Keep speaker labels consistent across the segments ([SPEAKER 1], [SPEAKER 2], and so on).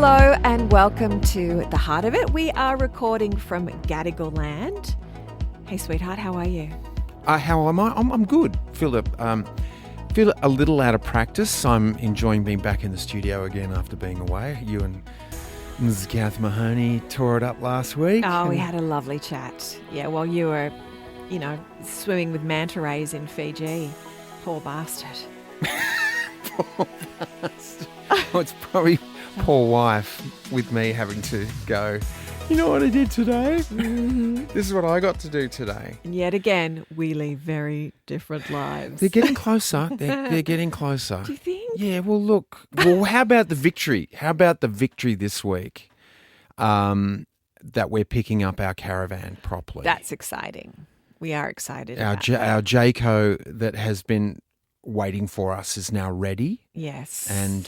[SPEAKER 1] Hello and welcome to The Heart of It. We are recording from Gadigal land. Hey, sweetheart, how are you?
[SPEAKER 2] How am I? I'm good. Feel a little out of practice. I'm enjoying being back in the studio again after being away. You and Ms. Kath Mahoney tore it up last week.
[SPEAKER 1] Oh, we had a lovely chat. Yeah, while you were, swimming with manta rays in Fiji. Poor bastard.
[SPEAKER 2] Poor bastard. Well, it's probably poor wife with me having to go, you know what I did today? Mm-hmm. This is what I got to do today.
[SPEAKER 1] And yet again, we lead very different lives.
[SPEAKER 2] They're getting closer. They're getting closer.
[SPEAKER 1] Do you think?
[SPEAKER 2] Yeah, well, look. Well, how about the victory? How about the victory this week that we're picking up our caravan properly?
[SPEAKER 1] That's exciting. We are excited
[SPEAKER 2] Our Jayco that has been waiting for us is now ready.
[SPEAKER 1] Yes.
[SPEAKER 2] And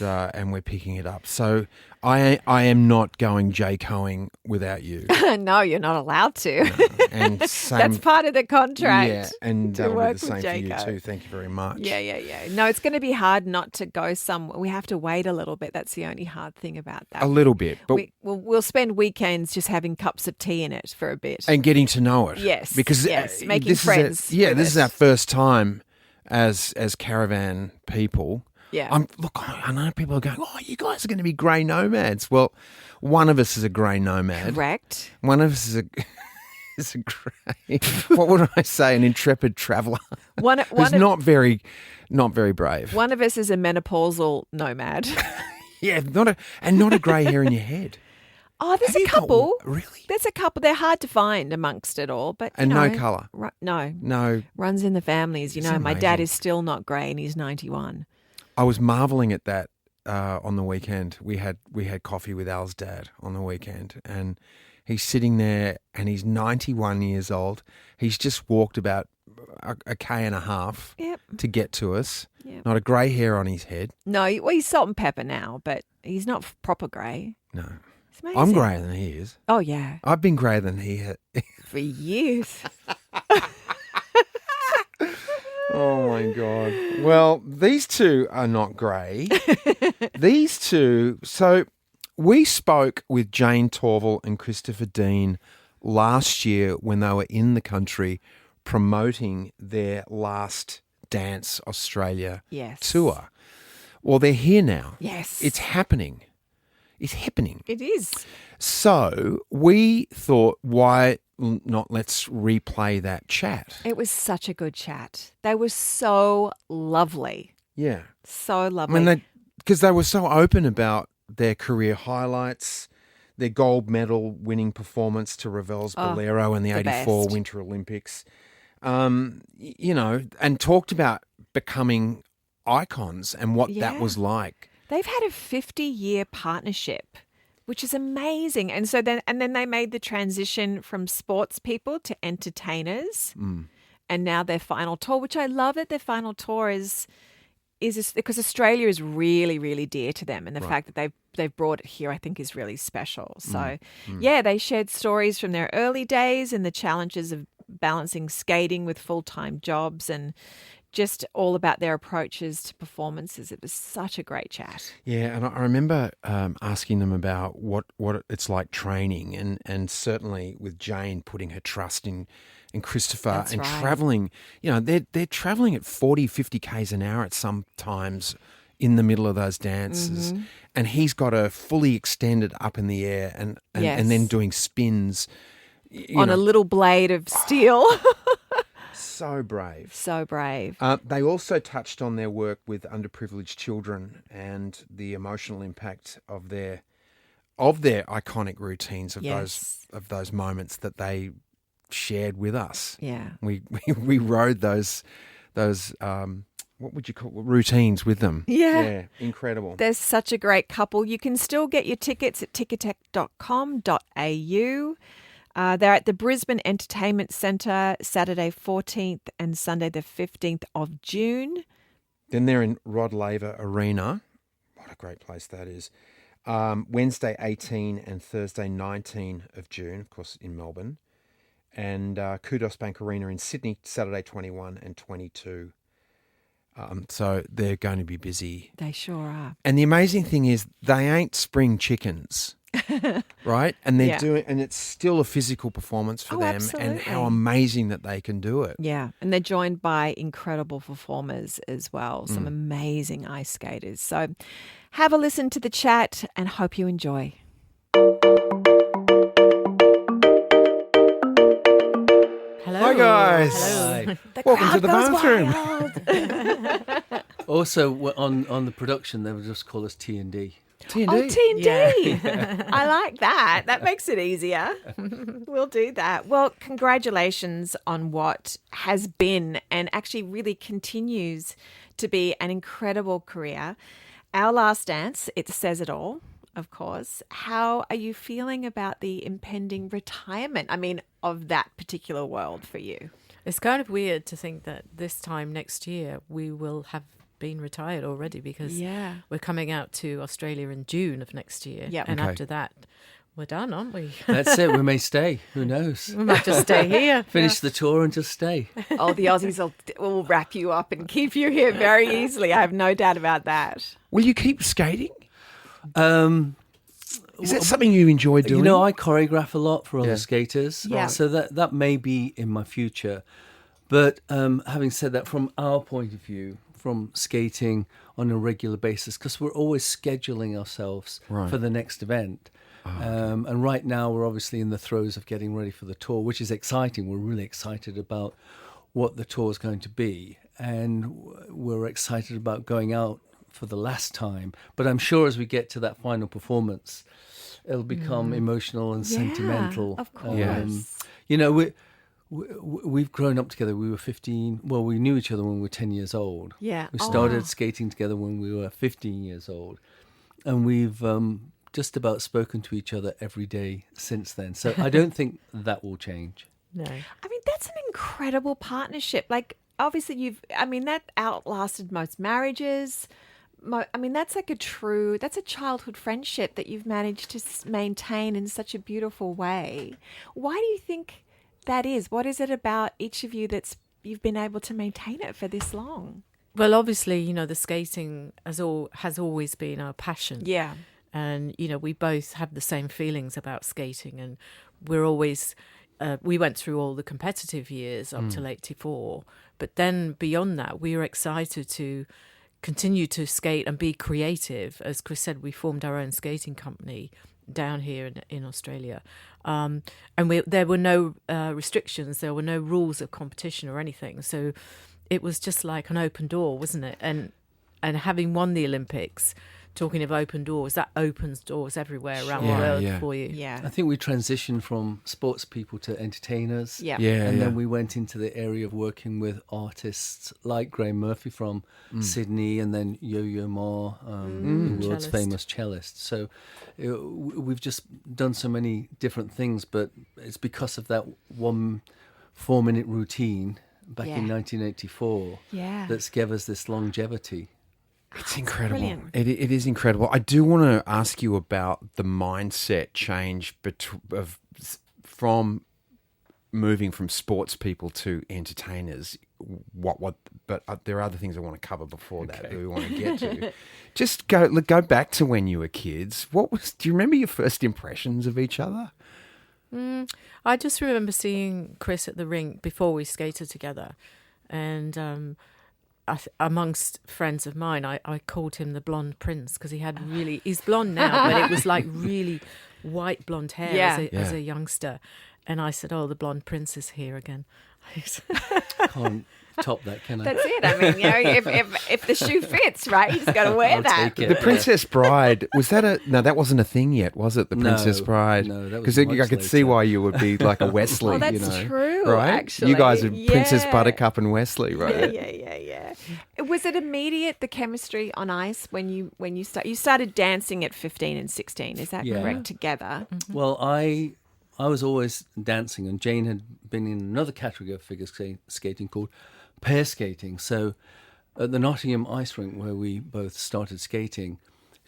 [SPEAKER 2] we're picking it up. So I am not going Jaycoing without you.
[SPEAKER 1] No, you're not allowed to.
[SPEAKER 2] No. And same,
[SPEAKER 1] that's part of the contract.
[SPEAKER 2] Yeah, and that'll be the same for you too. Thank you very much.
[SPEAKER 1] Yeah. No, it's going to be hard not to go somewhere. We have to wait a little bit. That's the only hard thing about that.
[SPEAKER 2] A little bit. But
[SPEAKER 1] we'll spend weekends just having cups of tea in it for a bit.
[SPEAKER 2] And getting to know it.
[SPEAKER 1] Yes.
[SPEAKER 2] Because
[SPEAKER 1] making friends.
[SPEAKER 2] This is our first time as caravan people.
[SPEAKER 1] Yeah.
[SPEAKER 2] I know people are going, oh, you guys are going to be grey nomads. Well, one of us is a grey nomad.
[SPEAKER 1] Correct.
[SPEAKER 2] One of us is a grey, what would I say, an intrepid traveller who's not very brave.
[SPEAKER 1] One of us is a menopausal nomad.
[SPEAKER 2] Yeah, not a grey hair in your head.
[SPEAKER 1] Oh, there's a couple.
[SPEAKER 2] Really?
[SPEAKER 1] There's a couple. They're hard to find amongst it all. But
[SPEAKER 2] no colour?
[SPEAKER 1] No. Runs in the families. My dad is still not grey and he's 91.
[SPEAKER 2] I was marvelling at that on the weekend. We had coffee with Al's dad on the weekend and he's sitting there and he's 91 years old. He's just walked about a K and a half to get to us. Yep. Not a grey hair on his head. No,
[SPEAKER 1] well, he's salt and pepper now, but he's not proper grey.
[SPEAKER 2] No. I'm greyer than he is.
[SPEAKER 1] Oh, yeah.
[SPEAKER 2] I've been greyer than he has.
[SPEAKER 1] For years.
[SPEAKER 2] Oh, my God. Well, these two are not grey. These two. So we spoke with Jane Torvill and Christopher Dean last year when they were in the country promoting their Last Dance Australia tour. Well, they're here now.
[SPEAKER 1] Yes.
[SPEAKER 2] It's happening. It's happening.
[SPEAKER 1] It is.
[SPEAKER 2] So we thought, why not let's replay that chat?
[SPEAKER 1] It was such a good chat. They were so lovely.
[SPEAKER 2] Yeah.
[SPEAKER 1] So lovely.
[SPEAKER 2] I mean, because they were so open about their career highlights, their gold medal winning performance to Ravel's Bolero in the 84
[SPEAKER 1] best.
[SPEAKER 2] Winter Olympics, and talked about becoming icons and what that was like.
[SPEAKER 1] They've had a 50-year partnership, which is amazing. And so then they made the transition from sports people to entertainers. And now their final tour, which I love that their final tour is because Australia is really, really dear to them. And the fact that they've brought it here, I think, is really special. So, they shared stories from their early days and the challenges of balancing skating with full-time jobs and just all about their approaches to performances. It was such a great chat.
[SPEAKER 2] Yeah, and I remember asking them about what it's like training, and certainly with Jane putting her trust in Christopher and travelling. They're travelling at 40, 50 Ks an hour at some times in the middle of those dances, and he's got her fully extended up in the air and then doing spins.
[SPEAKER 1] On a little blade of steel.
[SPEAKER 2] So brave.
[SPEAKER 1] So brave.
[SPEAKER 2] They also touched on their work with underprivileged children and the emotional impact of their iconic routines of those moments that they shared with us.
[SPEAKER 1] Yeah.
[SPEAKER 2] We rode those what would you call routines with them.
[SPEAKER 1] Yeah.
[SPEAKER 2] Incredible.
[SPEAKER 1] They're such a great couple. You can still get your tickets at ticketek.com.au. They're at the Brisbane Entertainment Centre Saturday 14th and Sunday the 15th of June.
[SPEAKER 2] Then they're in Rod Laver Arena. What a great place that is. Wednesday 18 and Thursday 19 of June, of course, in Melbourne. And Kudos Bank Arena in Sydney, Saturday 21 and 22. So they're going to be busy.
[SPEAKER 1] They sure are.
[SPEAKER 2] And the amazing thing is they ain't spring chickens, right? And they're doing, and it's still a physical performance for them.
[SPEAKER 1] Absolutely.
[SPEAKER 2] And how amazing that they can do it.
[SPEAKER 1] Yeah, and they're joined by incredible performers as well, some amazing ice skaters. So have a listen to the chat and hope you enjoy. Hello.
[SPEAKER 2] Hi guys.
[SPEAKER 1] Hello.
[SPEAKER 2] Welcome to the bathroom.
[SPEAKER 3] Also, on the production, they would just call us T&D.
[SPEAKER 2] T&D.
[SPEAKER 1] Oh, T&D. I like that. That makes it easier. We'll do that. Well, congratulations on what has been and actually really continues to be an incredible career. Our Last Dance, it says it all, of course. How are you feeling about the impending retirement, of that particular world for you?
[SPEAKER 4] It's kind of weird to think that this time next year we will have been retired already because we're coming out to Australia in June of next year.
[SPEAKER 1] Yep.
[SPEAKER 4] And
[SPEAKER 2] Okay.
[SPEAKER 4] after that, we're done, aren't we?
[SPEAKER 3] That's it. We may stay. Who knows?
[SPEAKER 4] We might just stay here.
[SPEAKER 3] Finish the tour and just stay.
[SPEAKER 1] Oh, the Aussies will wrap you up and keep you here very easily. I have no doubt about that.
[SPEAKER 2] Will you keep skating?
[SPEAKER 3] Is
[SPEAKER 2] Is that something you enjoy doing?
[SPEAKER 3] You know, I choreograph a lot for other
[SPEAKER 2] Yeah.
[SPEAKER 3] skaters,
[SPEAKER 1] Yeah.
[SPEAKER 3] so that may be in my future. But having said that, from our point of view, from skating on a regular basis, because we're always scheduling ourselves
[SPEAKER 2] Right.
[SPEAKER 3] for the next event. And right now, we're obviously in the throes of getting ready for the tour, which is exciting. We're really excited about what the tour is going to be. And we're excited about going out for the last time. But I'm sure as we get to that final performance, it'll become emotional and sentimental.
[SPEAKER 1] Of course.
[SPEAKER 2] Yes.
[SPEAKER 3] You know, we've grown up together. We were 15. Well, we knew each other when we were 10 years old.
[SPEAKER 1] Yeah.
[SPEAKER 3] We started skating together when we were 15 years old. And we've just about spoken to each other every day since then. So I don't think that will change.
[SPEAKER 4] No.
[SPEAKER 1] That's an incredible partnership. Like, obviously, that outlasted most marriages. That's like that's a childhood friendship that you've managed to maintain in such a beautiful way. Why do you think that is? What is it about each of you you've been able to maintain it for this long?
[SPEAKER 4] Well, obviously, the skating has always been our passion.
[SPEAKER 1] Yeah.
[SPEAKER 4] And, we both have the same feelings about skating. And we're always, we went through all the competitive years up till 84. But then beyond that, we were excited to continue to skate and be creative. As Chris said, we formed our own skating company down here in Australia. And there were no restrictions. There were no rules of competition or anything. So it was just like an open door, wasn't it? And having won the Olympics, talking of open doors, that opens doors everywhere around the world for you.
[SPEAKER 1] Yeah.
[SPEAKER 3] I think we transitioned from sports people to entertainers.
[SPEAKER 1] Yeah.
[SPEAKER 3] And then we went into the area of working with artists like Graham Murphy from Sydney, and then Yo-Yo Ma, the world's
[SPEAKER 4] Cellist.
[SPEAKER 3] famous cellist. So we've just done so many different things, but it's because of that 1 4-minute routine back in 1984 that's given us this longevity.
[SPEAKER 2] It's incredible.
[SPEAKER 1] Brilliant.
[SPEAKER 2] It is incredible. I do want to ask you about the mindset change from moving from sports people to entertainers. But there are other things I want to cover before that we want to get to. Just go back to when you were kids. Do you remember your first impressions of each other?
[SPEAKER 4] I just remember seeing Chris at the rink before we skated together. And amongst friends of mine, I called him the blonde prince because he's blonde now, but it was like really white blonde hair as a youngster. And I said, "Oh, the blonde prince is here again."
[SPEAKER 3] Can't top that, can I?
[SPEAKER 1] That's it. If the shoe fits, right, you just got to wear
[SPEAKER 3] I'll
[SPEAKER 1] that.
[SPEAKER 3] take it.
[SPEAKER 2] The Princess Bride, was that no, that wasn't a thing yet, was it? The Princess Bride?
[SPEAKER 3] No, that was
[SPEAKER 2] Because I
[SPEAKER 3] much
[SPEAKER 2] could see
[SPEAKER 3] later.
[SPEAKER 2] why you would be like a Wesley,
[SPEAKER 1] Oh, that's true,
[SPEAKER 2] right?
[SPEAKER 1] actually.
[SPEAKER 2] You guys are Princess
[SPEAKER 1] Yeah.
[SPEAKER 2] Buttercup and Wesley, right?
[SPEAKER 1] Yeah. Was it immediate, the chemistry on ice when you started dancing at 15 and 16? Is that
[SPEAKER 3] Yeah.
[SPEAKER 1] correct? Together.
[SPEAKER 3] Well, I was always dancing, and Jane had been in another category of figure skating called pair skating. So at the Nottingham ice rink where we both started skating,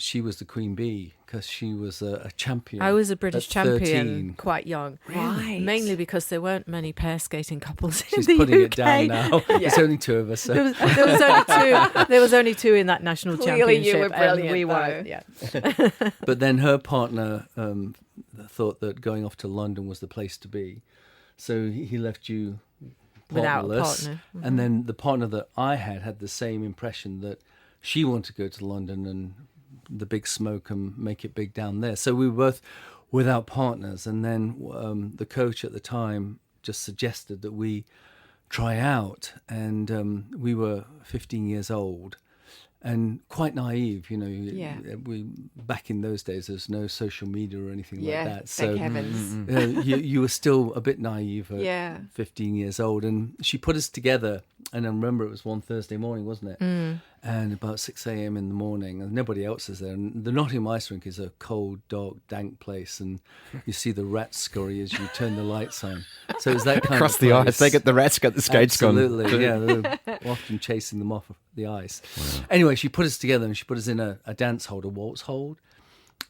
[SPEAKER 3] she was the queen bee because she was a champion.
[SPEAKER 4] I was a British
[SPEAKER 3] at
[SPEAKER 4] champion
[SPEAKER 3] 13.
[SPEAKER 4] quite young.
[SPEAKER 1] Right.
[SPEAKER 4] Mainly because there weren't many pair skating couples in
[SPEAKER 3] She's
[SPEAKER 4] the
[SPEAKER 3] putting
[SPEAKER 4] UK.
[SPEAKER 3] it down now. There's only two of us. So.
[SPEAKER 4] There was only two in that national
[SPEAKER 1] Clearly
[SPEAKER 4] championship.
[SPEAKER 1] you were brilliant,
[SPEAKER 4] and we
[SPEAKER 1] though.
[SPEAKER 4] weren't. Yeah.
[SPEAKER 3] But then her partner thought that going off to London was the place to be. So he left you
[SPEAKER 4] Without a
[SPEAKER 3] partnerless.
[SPEAKER 4] partner. Mm-hmm.
[SPEAKER 3] And then the partner that I had the same impression that she wanted to go to London and the big smoke and make it big down there. So we were both without partners. And then the coach at the time just suggested that we try out. And we were 15 years old. And quite naive, you know.
[SPEAKER 1] Yeah.
[SPEAKER 3] We back in those days, there's no social media or anything like that.
[SPEAKER 1] Thank heavens.
[SPEAKER 3] You were still a bit naive at
[SPEAKER 1] Yeah.
[SPEAKER 3] 15 years old. And she put us together. And I remember it was one Thursday morning, wasn't it? And about 6 a.m. in the morning, and nobody else is there. And the Nottingham Ice Rink is a cold, dark, dank place, and you see the rats scurry as you turn the lights on. So it was that kind
[SPEAKER 2] Across
[SPEAKER 3] of
[SPEAKER 2] the
[SPEAKER 3] place.
[SPEAKER 2] ice, they get the rats, got the skates gone.
[SPEAKER 3] Absolutely, yeah. They're often chasing them off of the ice. Wow. Anyway, she put us together, and she put us in a dance hold, a waltz hold.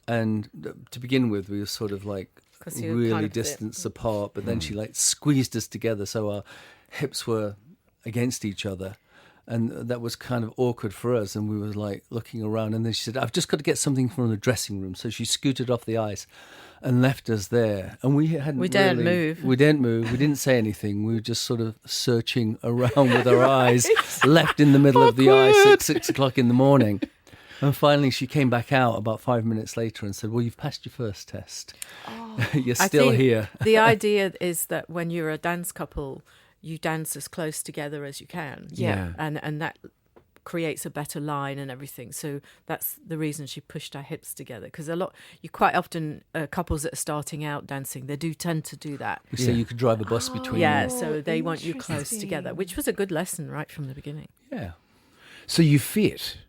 [SPEAKER 3] And to begin with, we were sort of like
[SPEAKER 4] 'Cause you were
[SPEAKER 3] really
[SPEAKER 4] kind of
[SPEAKER 3] distanced apart, but then she like squeezed us together so our hips were against each other. And that was kind of awkward for us. And we were like looking around. And then she said, I've just got to get something from the dressing room. So she scooted off the ice and left us there. And we hadn't
[SPEAKER 4] We didn't move.
[SPEAKER 3] We didn't move. We didn't say anything. We were just sort of searching around with our eyes left in the middle of the ice at 6 o'clock in the morning. And finally she came back out about 5 minutes later and said, well, you've passed your first test. You're still here.
[SPEAKER 4] The idea is that when you're a dance couple, you dance as close together as you can.
[SPEAKER 2] Yeah.
[SPEAKER 4] And that creates a better line and everything. So that's the reason she pushed our hips together. Because you quite often, couples that are starting out dancing, they do tend to do that.
[SPEAKER 3] We say you could drive a bus between
[SPEAKER 4] Yeah,
[SPEAKER 3] you.
[SPEAKER 4] so they want you close
[SPEAKER 1] interesting.
[SPEAKER 4] together, which was a good lesson right from the beginning.
[SPEAKER 3] Yeah.
[SPEAKER 2] So you fit.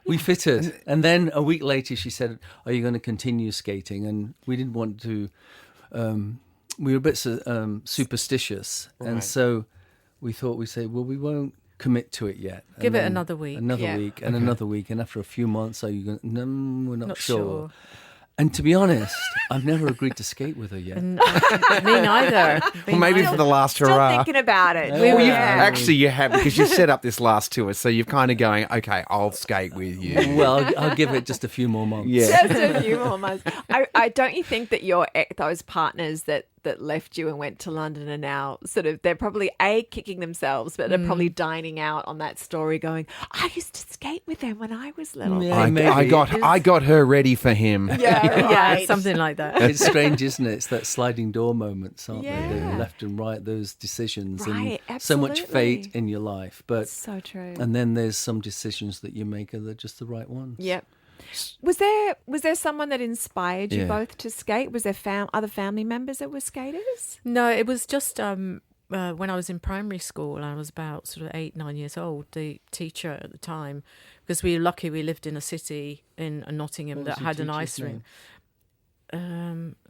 [SPEAKER 3] We fitted. And then a week later she said, are you going to continue skating? And we didn't want to... we were a bit superstitious.
[SPEAKER 2] Right.
[SPEAKER 3] And so we thought, we'd say, well, we won't commit to it yet. And
[SPEAKER 4] Give it
[SPEAKER 3] then
[SPEAKER 4] another week.
[SPEAKER 3] Another
[SPEAKER 1] Yeah.
[SPEAKER 3] week and another week. And after a few months, are you going to... No, we're not,
[SPEAKER 4] Not
[SPEAKER 3] sure.
[SPEAKER 4] sure.
[SPEAKER 3] And to be honest, I've never agreed to skate with her yet.
[SPEAKER 4] Me neither.
[SPEAKER 2] Well, maybe for the last
[SPEAKER 1] Still
[SPEAKER 2] hurrah.
[SPEAKER 1] thinking about it.
[SPEAKER 3] Well,
[SPEAKER 2] Well,
[SPEAKER 3] Yeah.
[SPEAKER 2] actually, you have, because you set up this last tour, so you're kind of going, okay, I'll skate with you.
[SPEAKER 3] Well, I'll give it just a few more months.
[SPEAKER 2] Yeah.
[SPEAKER 1] Just a few more months. I don't you think that those partners that left you and went to London are now sort of, they're probably kicking themselves, but they're probably dining out on that story going, I used to skate with them when I was little.
[SPEAKER 3] Yeah.
[SPEAKER 2] I
[SPEAKER 3] maybe.
[SPEAKER 2] I got her ready for him.
[SPEAKER 1] Yeah,
[SPEAKER 4] Yeah,
[SPEAKER 1] right.
[SPEAKER 4] something like that.
[SPEAKER 3] It's strange, isn't it? It's that sliding door moments, aren't they?
[SPEAKER 1] Yeah.
[SPEAKER 3] The left and right, those decisions.
[SPEAKER 1] Right,
[SPEAKER 3] and so much fate
[SPEAKER 1] absolutely.
[SPEAKER 3] in your life. But
[SPEAKER 1] So true.
[SPEAKER 3] and then there's some decisions that you make that are just the right ones.
[SPEAKER 1] Yep. Was there someone that inspired you
[SPEAKER 2] Yeah.
[SPEAKER 1] both to skate? Was there other family members that were skaters?
[SPEAKER 4] No, it was just when I was in primary school, and I was about sort of 8, 9 years old. The teacher at the time, because we were lucky, we lived in a city in Nottingham
[SPEAKER 3] What
[SPEAKER 4] that
[SPEAKER 3] was your
[SPEAKER 4] had an
[SPEAKER 3] teacher's
[SPEAKER 4] ice rink.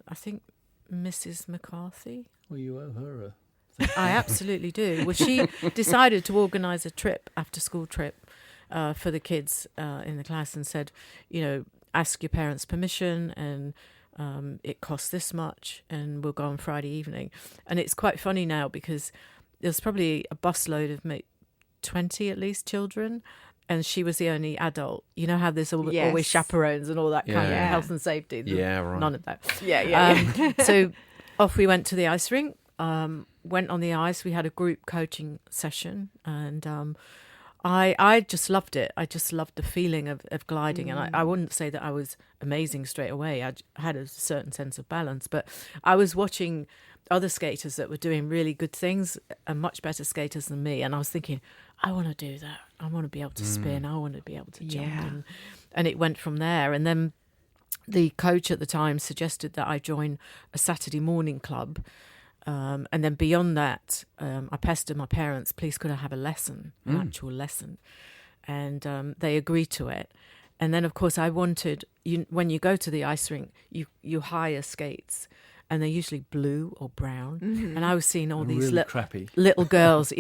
[SPEAKER 4] I think Mrs. McCarthy.
[SPEAKER 3] Well, you owe her
[SPEAKER 4] I absolutely do. Well, she decided to organise a trip, after school trip, for the kids in the class, and said, ask your parents' permission, and it costs this much, and we'll go on Friday evening. And it's quite funny now because there's probably a busload of 20 at least children, and she was the only adult. You know how there's always
[SPEAKER 1] Yes.
[SPEAKER 4] chaperones and all that kind of
[SPEAKER 2] Yeah.
[SPEAKER 4] health and safety.
[SPEAKER 2] Yeah, right.
[SPEAKER 4] None of that.
[SPEAKER 1] Yeah.
[SPEAKER 4] So off we went to the ice rink, went on the ice. We had a group coaching session, and I just loved it. I just loved the feeling of gliding. And I wouldn't say that I was amazing straight away. I had a certain sense of balance, but I was watching other skaters that were doing really good things and much better skaters than me. And I was thinking, I want to do that. I want to be able to spin. I want to be able to jump.
[SPEAKER 1] Yeah.
[SPEAKER 4] And it went from there. And then the coach at the time suggested that I join a Saturday morning club. And then beyond that, I pestered my parents, please could I have a lesson, an actual lesson? And they agreed to it. And then, of course, I wanted, when you go to the ice rink, you hire skates. and they're usually blue or brown. And I was seeing all these
[SPEAKER 3] really crappy
[SPEAKER 4] little girls,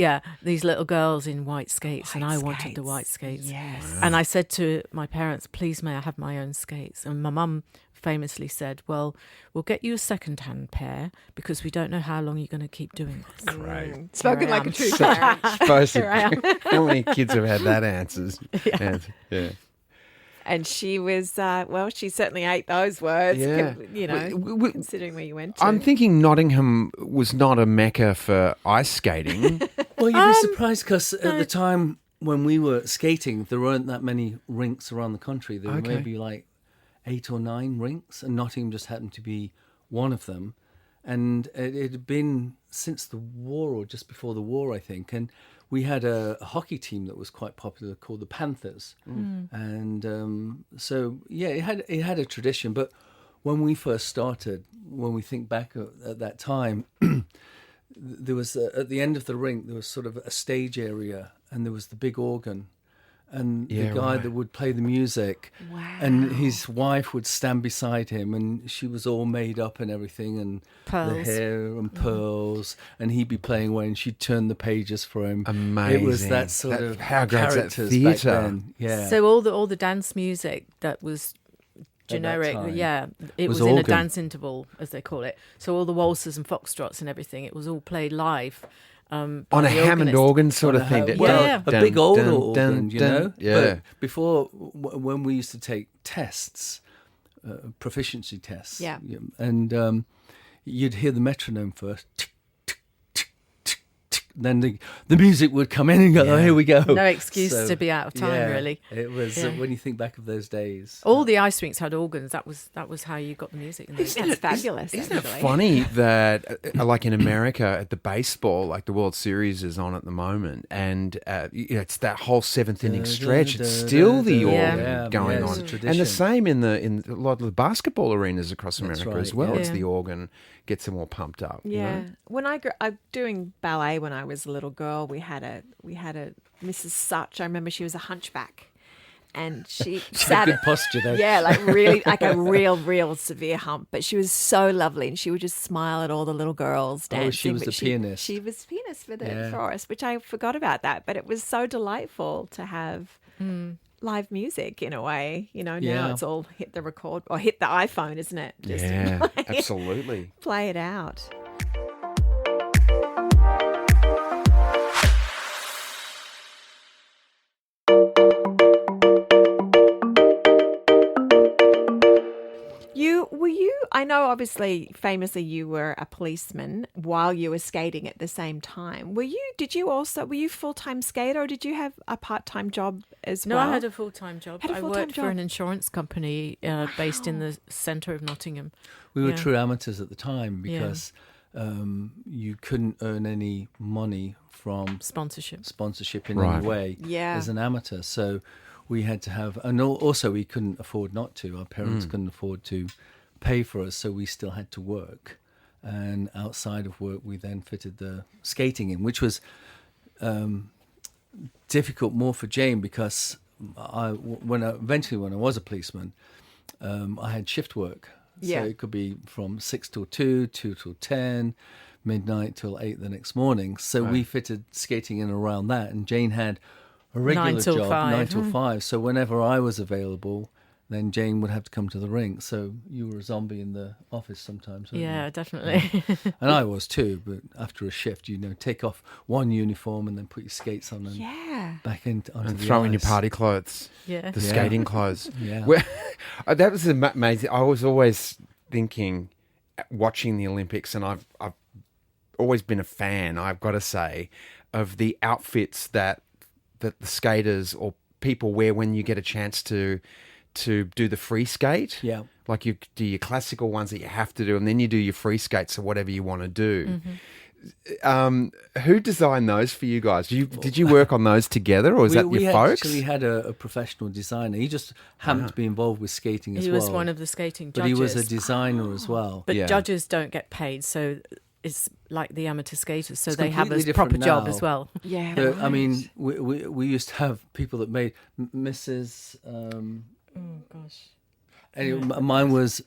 [SPEAKER 4] these little girls in white skates, and I wanted the white skates.
[SPEAKER 1] Yes.
[SPEAKER 2] Wow.
[SPEAKER 4] And I said to my parents, please may I have my own skates? And my mum famously said, well, we'll get you a second-hand pair because we don't know how long you're going to keep doing this.
[SPEAKER 2] Great.
[SPEAKER 1] Spoken
[SPEAKER 4] Here I
[SPEAKER 1] like a
[SPEAKER 4] am.
[SPEAKER 1] true parent.
[SPEAKER 4] Here I am.
[SPEAKER 2] How many kids have had that answers? Yeah.
[SPEAKER 1] And she was, she certainly ate those words,
[SPEAKER 2] Yeah.
[SPEAKER 1] considering where you went to.
[SPEAKER 2] I'm thinking Nottingham was not a mecca for ice skating.
[SPEAKER 3] Well, you'd be surprised because at the time when we were skating, there weren't that many rinks around the country. There were maybe like 8 or 9 rinks, and Nottingham just happened to be one of them. And it had been since the war or just before the war, I think. And we had a hockey team that was quite popular called the Panthers. And it had a tradition. But when we first started, when we think back at that time, there was at the end of the rink, there was sort of a stage area, and there was the big organ. And the guy that would play the music, and his wife would stand beside him, and she was all made up and everything, and
[SPEAKER 4] Pearls.
[SPEAKER 3] the hair and pearls, and he'd be playing away, and she'd turn the pages for him.
[SPEAKER 2] Amazing.
[SPEAKER 3] It was that sort of
[SPEAKER 2] how great's that
[SPEAKER 3] characters
[SPEAKER 2] theatre?
[SPEAKER 3] back then. Yeah.
[SPEAKER 4] So all the dance music that was generic,
[SPEAKER 3] time,
[SPEAKER 4] it
[SPEAKER 3] was
[SPEAKER 4] was in a
[SPEAKER 3] organ.
[SPEAKER 4] dance interval, as they call it. So all the waltzes and foxtrots and everything, it was all played live.
[SPEAKER 2] On a Hammond
[SPEAKER 4] organist.
[SPEAKER 2] organ sort of thing.
[SPEAKER 4] Yeah.
[SPEAKER 3] A big old organ, you know?
[SPEAKER 2] Yeah.
[SPEAKER 3] But before, when we used to take tests, proficiency tests,
[SPEAKER 1] Yeah.
[SPEAKER 3] and you'd hear the metronome first, tick, tick, tick, tick, tick. Then the music would come in and go, oh, here we go.
[SPEAKER 4] No excuse
[SPEAKER 3] So,
[SPEAKER 4] to be out of time, really.
[SPEAKER 3] It was, when you think back of those days.
[SPEAKER 4] All the ice rinks had organs. That was how you got the music. In those days.
[SPEAKER 1] That's fabulous.
[SPEAKER 2] Isn't it
[SPEAKER 1] actually.
[SPEAKER 2] funny that, like in America, at the baseball, like the World Series is on at the moment, and it's that whole 7th inning stretch. It's still the organ going
[SPEAKER 3] it's
[SPEAKER 2] on,
[SPEAKER 3] a
[SPEAKER 2] and
[SPEAKER 3] tradition.
[SPEAKER 2] the same in a lot of the basketball arenas across
[SPEAKER 3] That's
[SPEAKER 2] America
[SPEAKER 3] right,
[SPEAKER 2] as well.
[SPEAKER 3] yeah.
[SPEAKER 2] It's the organ gets them all pumped up. you
[SPEAKER 1] Yeah.
[SPEAKER 2] know?
[SPEAKER 1] When I doing ballet when I was a little girl, we had a Mrs. Such. I remember she was a hunchback, and she
[SPEAKER 3] She
[SPEAKER 1] sat
[SPEAKER 3] had good posture though.
[SPEAKER 1] yeah, like really like a real severe hump. But she was so lovely, and she would just smile at all the little girls dancing.
[SPEAKER 3] Oh, she was
[SPEAKER 1] but
[SPEAKER 3] the pianist.
[SPEAKER 1] She was pianist for
[SPEAKER 3] Yeah.
[SPEAKER 1] for us, which I forgot about that. But it was so delightful to have live music in a way. Now
[SPEAKER 3] Yeah.
[SPEAKER 1] it's all hit the record or hit the iPhone, isn't it? Just
[SPEAKER 2] Yeah, absolutely.
[SPEAKER 1] play it out. I know obviously famously you were a policeman while you were skating at the same time. Were you full-time skater, or did you have a part-time job as
[SPEAKER 4] No,
[SPEAKER 1] well?
[SPEAKER 4] I had a full-time job.
[SPEAKER 1] Had a
[SPEAKER 4] I
[SPEAKER 1] full-time
[SPEAKER 4] worked for
[SPEAKER 1] job.
[SPEAKER 4] an insurance company based in the centre of Nottingham.
[SPEAKER 3] We were
[SPEAKER 4] Yeah.
[SPEAKER 3] true amateurs at the time because you couldn't earn any money from
[SPEAKER 4] Sponsorship.
[SPEAKER 3] in
[SPEAKER 2] Right.
[SPEAKER 3] any way
[SPEAKER 1] Yeah.
[SPEAKER 3] as an amateur. So we had to have, and also we couldn't afford not to. Our parents couldn't afford to pay for us, so we still had to work. And outside of work, we then fitted the skating in, which was difficult more for Jane because when I was a policeman, I had shift work.
[SPEAKER 1] Yeah.
[SPEAKER 3] So it could be from 6 till 2, 2 till 10, midnight till 8 the next morning. So we fitted skating in around that. And Jane had a regular
[SPEAKER 4] 9 till
[SPEAKER 3] job,
[SPEAKER 4] 5.
[SPEAKER 3] 9 till 5. So whenever I was available, then Jane would have to come to the rink. So you were a zombie in the office sometimes. weren't
[SPEAKER 4] Yeah,
[SPEAKER 3] you?
[SPEAKER 4] definitely.
[SPEAKER 3] And I was too. But after a shift, take off one uniform and then put your skates on and
[SPEAKER 1] Yeah.
[SPEAKER 3] back onto
[SPEAKER 2] And
[SPEAKER 3] the
[SPEAKER 2] throw in your
[SPEAKER 3] ice.
[SPEAKER 2] party clothes,
[SPEAKER 4] Yeah.
[SPEAKER 2] the
[SPEAKER 3] Yeah.
[SPEAKER 2] skating clothes.
[SPEAKER 3] Yeah.
[SPEAKER 2] That was amazing. I was always thinking, watching the Olympics, and I've always been a fan, I've got to say, of the outfits that the skaters or people wear when you get a chance to do the free skate.
[SPEAKER 3] Yeah.
[SPEAKER 2] Like you do your classical ones that you have to do, and then you do your free skates or whatever you want to do. Who designed those for you guys? Did you work on those together, or is that your folks?
[SPEAKER 3] We actually had a professional designer. He just happened to be involved with skating as
[SPEAKER 4] He
[SPEAKER 3] well.
[SPEAKER 4] was one of the skating
[SPEAKER 3] but
[SPEAKER 4] judges.
[SPEAKER 3] he was a designer as well.
[SPEAKER 4] But
[SPEAKER 2] Yeah.
[SPEAKER 4] judges don't get paid, so it's like the amateur skaters, so
[SPEAKER 3] It's
[SPEAKER 4] they have
[SPEAKER 3] completely
[SPEAKER 4] a proper
[SPEAKER 3] different
[SPEAKER 4] job
[SPEAKER 3] now.
[SPEAKER 4] as well.
[SPEAKER 1] Yeah.
[SPEAKER 3] But, I
[SPEAKER 1] right.
[SPEAKER 3] mean, we used to have people that made Mrs.
[SPEAKER 4] Oh gosh.
[SPEAKER 3] Anyway, mine was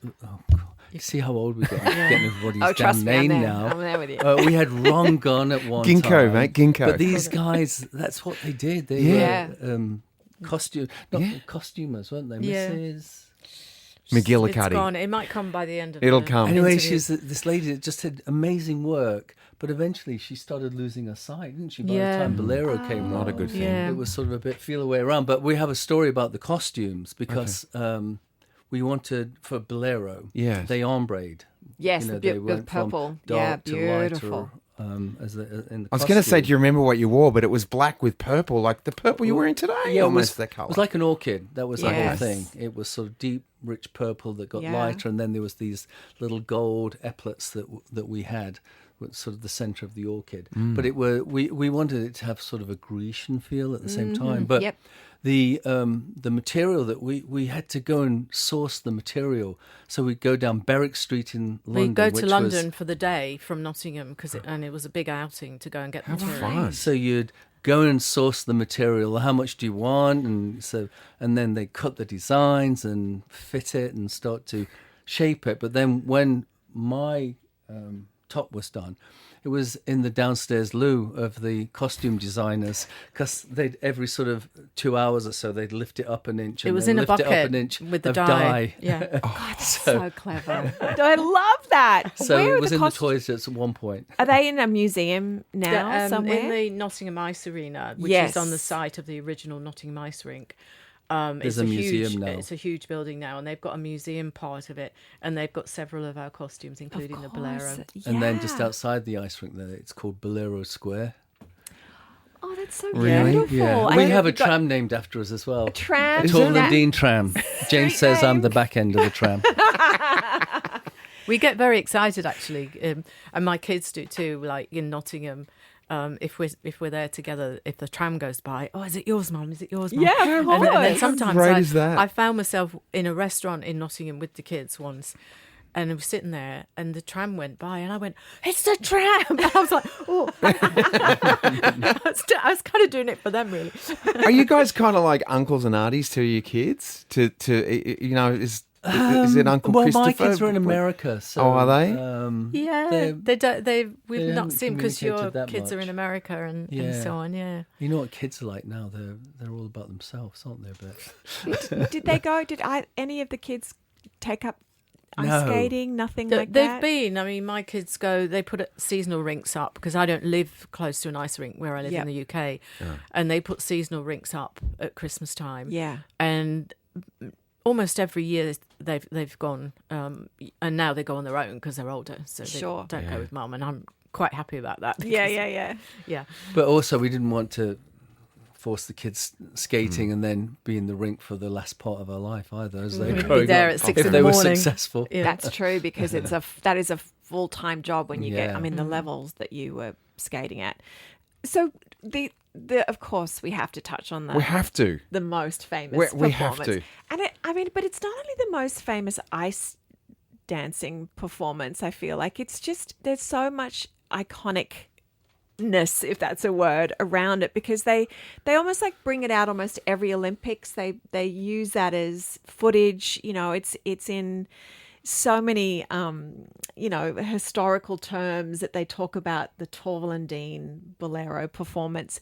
[SPEAKER 3] You see how old we're getting everybody's
[SPEAKER 1] Oh, trust
[SPEAKER 3] damn
[SPEAKER 1] me,
[SPEAKER 3] name
[SPEAKER 1] I'm
[SPEAKER 3] now.
[SPEAKER 1] there with you.
[SPEAKER 3] We had Ron Gunn at one
[SPEAKER 2] Ginkgo,
[SPEAKER 3] time.
[SPEAKER 2] mate, ginkgo.
[SPEAKER 3] But these guys, that's what they did. They were costumers, weren't they?
[SPEAKER 4] Yeah.
[SPEAKER 3] Mrs.
[SPEAKER 2] McGillicuddy.
[SPEAKER 4] It's gone. It might come by the end of
[SPEAKER 2] It'll
[SPEAKER 4] the
[SPEAKER 2] come.
[SPEAKER 3] Anyway,
[SPEAKER 4] interview.
[SPEAKER 3] she's this lady that just had amazing work, but eventually she started losing her sight, didn't she? By
[SPEAKER 4] Yeah.
[SPEAKER 3] the time Bolero came
[SPEAKER 2] Not
[SPEAKER 3] along.
[SPEAKER 2] a good thing.
[SPEAKER 4] Yeah.
[SPEAKER 3] It was sort of a bit feel away around. But we have a story about the costumes because we wanted for Bolero,
[SPEAKER 2] Yes.
[SPEAKER 3] they ombre'd.
[SPEAKER 1] Yes,
[SPEAKER 3] they
[SPEAKER 1] the
[SPEAKER 3] went from
[SPEAKER 1] purple.
[SPEAKER 3] dark to
[SPEAKER 1] beautiful.
[SPEAKER 3] lighter. As the, in the
[SPEAKER 2] I was going to say,
[SPEAKER 3] costume.
[SPEAKER 2] do you remember what you wore? But it was black with purple, like the purple you're wearing today.
[SPEAKER 3] Yeah,
[SPEAKER 2] almost that
[SPEAKER 3] it
[SPEAKER 2] colour.
[SPEAKER 3] was like an orchid. That was the whole
[SPEAKER 1] Yes.
[SPEAKER 3] thing. It was sort of deep, rich purple that got
[SPEAKER 1] Yeah.
[SPEAKER 3] lighter, and then there was these little gold epaulets that we had, was sort of the centre of the orchid. But it we wanted it to have sort of a Grecian feel at the same time. But
[SPEAKER 1] Yep.
[SPEAKER 3] the material that we had to go and source the material, so we'd go down Berwick Street in London.
[SPEAKER 4] We go to
[SPEAKER 3] which
[SPEAKER 4] London
[SPEAKER 3] was,
[SPEAKER 4] for the day from Nottingham and it was a big outing to go and get the material.
[SPEAKER 2] fun.
[SPEAKER 3] So you'd go and source the material. How much do you want? And then they cut the designs and fit it and start to shape it. But then when my top was done, it was in the downstairs loo of the costume designers, because they'd every sort of 2 hours or so they'd lift it up an inch.
[SPEAKER 4] It
[SPEAKER 3] and
[SPEAKER 4] was
[SPEAKER 3] then
[SPEAKER 4] in a
[SPEAKER 3] lift it up
[SPEAKER 4] bucket
[SPEAKER 3] an inch
[SPEAKER 4] with the
[SPEAKER 3] of
[SPEAKER 4] dye. Yeah.
[SPEAKER 1] So clever. I love that.
[SPEAKER 3] So
[SPEAKER 1] Where
[SPEAKER 3] it
[SPEAKER 1] are
[SPEAKER 3] was
[SPEAKER 1] the
[SPEAKER 3] in the
[SPEAKER 1] costumes?
[SPEAKER 3] toys at one point.
[SPEAKER 1] Are they in a museum now somewhere?
[SPEAKER 4] In the Nottingham Ice Arena, which
[SPEAKER 1] Yes.
[SPEAKER 4] is on the site of the original Nottingham Ice Rink.
[SPEAKER 3] There's
[SPEAKER 4] it's
[SPEAKER 3] a
[SPEAKER 4] huge,
[SPEAKER 3] museum now.
[SPEAKER 4] It's a huge building now, and they've got a museum part of it, and they've got several of our costumes, including the Bolero.
[SPEAKER 3] And then just
[SPEAKER 1] Yeah.
[SPEAKER 3] outside the ice rink there, it's called Bolero Square.
[SPEAKER 1] Oh, that's so
[SPEAKER 2] Really?
[SPEAKER 1] beautiful.
[SPEAKER 3] Yeah.
[SPEAKER 1] And
[SPEAKER 3] We
[SPEAKER 1] then
[SPEAKER 3] have a
[SPEAKER 1] you've got
[SPEAKER 3] tram named after us as well.
[SPEAKER 1] a tram.
[SPEAKER 3] Torvill Dean tram. James says I'm
[SPEAKER 1] name.
[SPEAKER 3] the back end of the tram.
[SPEAKER 4] We get very excited, actually, and my kids do too. Like in Nottingham, if we're there together, if the tram goes by, oh, is it yours, Mum? Is it yours, Mum?
[SPEAKER 1] Yeah, of course.
[SPEAKER 4] And then sometimes
[SPEAKER 2] great is that?
[SPEAKER 4] I found myself in a restaurant in Nottingham with the kids once. And I was sitting there, and the tram went by, and I went, "It's the tram!" And I was like, "Oh!" I was kind of doing it for them, really.
[SPEAKER 2] Are you guys kind of like uncles and aunties to your kids? To is it Uncle
[SPEAKER 3] Well,
[SPEAKER 2] Christopher?
[SPEAKER 3] my kids are in America. So,
[SPEAKER 2] Oh, are they?
[SPEAKER 4] Yeah,
[SPEAKER 3] They-
[SPEAKER 4] we've
[SPEAKER 3] they
[SPEAKER 4] not
[SPEAKER 3] haven't
[SPEAKER 4] seen because your
[SPEAKER 3] communicated that
[SPEAKER 4] kids are
[SPEAKER 3] much.
[SPEAKER 4] in America and
[SPEAKER 3] Yeah.
[SPEAKER 4] so on. Yeah.
[SPEAKER 3] You know what kids are like now? They're all about themselves, aren't they? But
[SPEAKER 1] Did they go? Did any of the kids take up ice
[SPEAKER 3] No.
[SPEAKER 1] skating? Nothing
[SPEAKER 4] They've
[SPEAKER 1] like that?
[SPEAKER 4] been. I mean, my kids go. They put seasonal rinks up because I don't live close to an ice rink where I live
[SPEAKER 1] Yep.
[SPEAKER 4] in the UK, and they put seasonal rinks up at Christmas time.
[SPEAKER 1] Yeah.
[SPEAKER 4] And almost every year they've gone, and now they go on their own because they're older, so they
[SPEAKER 1] Sure.
[SPEAKER 4] don't go with Mum, and I'm quite happy about that.
[SPEAKER 1] Yeah,
[SPEAKER 4] because- yeah.
[SPEAKER 3] But also, we didn't want to force the kids skating and then be in the rink for the last part of our life either. As they
[SPEAKER 4] We'd
[SPEAKER 3] were
[SPEAKER 4] be
[SPEAKER 3] growing
[SPEAKER 4] there
[SPEAKER 3] up,
[SPEAKER 4] at 6
[SPEAKER 3] if
[SPEAKER 4] in
[SPEAKER 3] they
[SPEAKER 4] the
[SPEAKER 3] were
[SPEAKER 4] morning.
[SPEAKER 3] successful.
[SPEAKER 4] Yeah.
[SPEAKER 1] That's true because that is a full-time job when you get.
[SPEAKER 3] Yeah.
[SPEAKER 1] I mean, the levels that you were skating at. So the of course we have to touch on
[SPEAKER 2] We have to.
[SPEAKER 1] the most famous
[SPEAKER 2] We have
[SPEAKER 1] performance.
[SPEAKER 2] to.
[SPEAKER 1] And but it's not only the most famous ice dancing performance. I feel like it's just there's so much iconicness, if that's a word, around it because they almost like bring it out almost every Olympics. They use that as footage. You know, it's in so many historical terms that they talk about the Torvill Dean Bolero performance.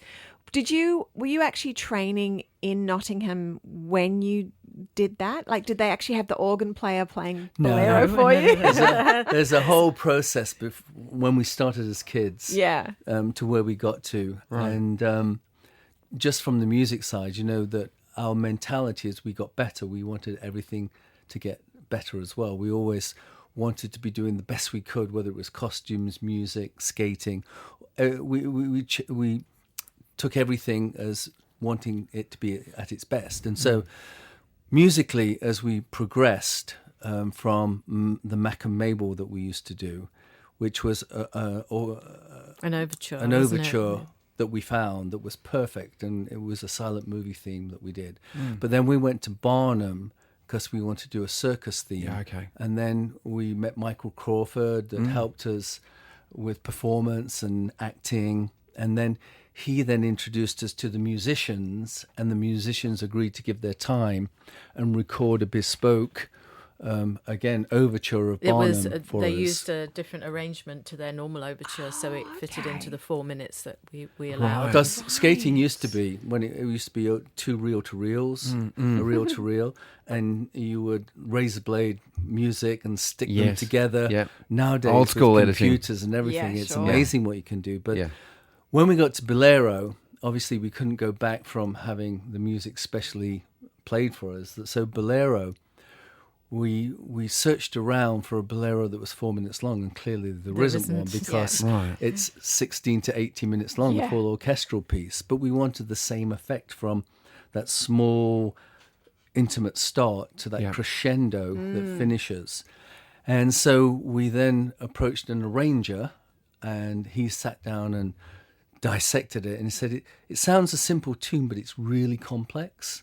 [SPEAKER 1] Were you actually training in Nottingham when you did that? Like, did they actually have the organ player playing Bolero for you?
[SPEAKER 3] There's a whole process when we started as kids,
[SPEAKER 1] Yeah.
[SPEAKER 3] to where we got to, and just from the music side, you know that our mentality as we got better, we wanted everything to get better as well. We always wanted to be doing the best we could, whether it was costumes, music, skating. We took everything as wanting it to be at its best, and so musically, as we progressed from the Mac and Mabel that we used to do, which was
[SPEAKER 4] An overture.
[SPEAKER 3] an
[SPEAKER 4] wasn't
[SPEAKER 3] overture
[SPEAKER 4] it?
[SPEAKER 3] that we found that was perfect, and it was a silent movie theme that we did. But then we went to Barnum because we wanted to do a circus theme.
[SPEAKER 2] Yeah, okay.
[SPEAKER 3] And then we met Michael Crawford that helped us with performance and acting, and then he then introduced us to the musicians, and the musicians agreed to give their time and record a bespoke again, overture of
[SPEAKER 4] It was
[SPEAKER 3] Barnum for
[SPEAKER 4] they
[SPEAKER 3] us.
[SPEAKER 4] used a different arrangement to their normal overture, so it fitted into the 4 minutes that we allowed.
[SPEAKER 3] Because skating used to be, when it used to be 2 reel-to-reels, a reel-to-reel, and you would razor blade music and stick them together.
[SPEAKER 2] Yep.
[SPEAKER 3] Nowadays,
[SPEAKER 2] Old school
[SPEAKER 3] with
[SPEAKER 2] editing.
[SPEAKER 3] computers and everything,
[SPEAKER 1] Yeah,
[SPEAKER 3] it's
[SPEAKER 1] sure.
[SPEAKER 3] amazing what you can do. But when we got to Bolero, obviously we couldn't go back from having the music specially played for us. So Bolero, we searched around for a bolero that was 4 minutes long, and clearly there isn't one, because it's 16 to 18 minutes long, the full orchestral piece. But we wanted the same effect from that small, intimate start to that crescendo that finishes. And so we then approached an arranger, and he sat down and dissected it, and he said, it sounds a simple tune, but it's really complex.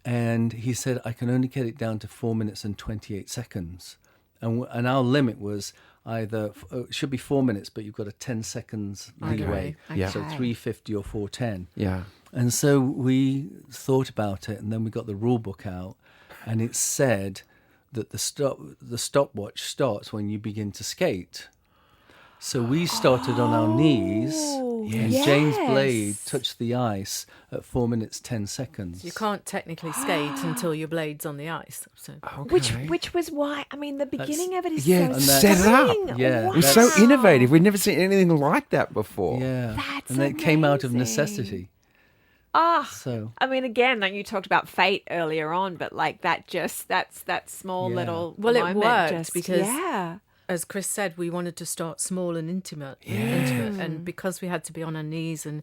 [SPEAKER 3] And he said, I can only get it down to 4 minutes and 28 seconds. And our limit was either, it should be 4 minutes, but you've got a 10 seconds leeway.
[SPEAKER 1] Okay.
[SPEAKER 3] So 350 or 410.
[SPEAKER 2] Yeah.
[SPEAKER 3] And so we thought about it, and then we got the rule book out, and it said that the stopwatch starts when you begin to skate. So we started on our knees, and Jane's blade touched the ice at 4 minutes 10 seconds.
[SPEAKER 4] You can't technically skate until your blade's on the ice. So.
[SPEAKER 1] Which was why, I mean, the beginning of it is
[SPEAKER 2] Yeah,
[SPEAKER 1] so
[SPEAKER 2] set it up.
[SPEAKER 1] stunning.
[SPEAKER 3] Yeah.
[SPEAKER 1] Wow.
[SPEAKER 2] It was so innovative. We'd never seen anything like that before.
[SPEAKER 3] Yeah,
[SPEAKER 1] That's
[SPEAKER 3] and it came out of
[SPEAKER 1] amazing.
[SPEAKER 3] necessity. So
[SPEAKER 1] I mean, again, like you talked about fate earlier on, but like that small little
[SPEAKER 4] Well, it
[SPEAKER 1] moment
[SPEAKER 4] worked
[SPEAKER 1] just,
[SPEAKER 4] because as Chris said, we wanted to start small and intimate, and because we had to be on our knees and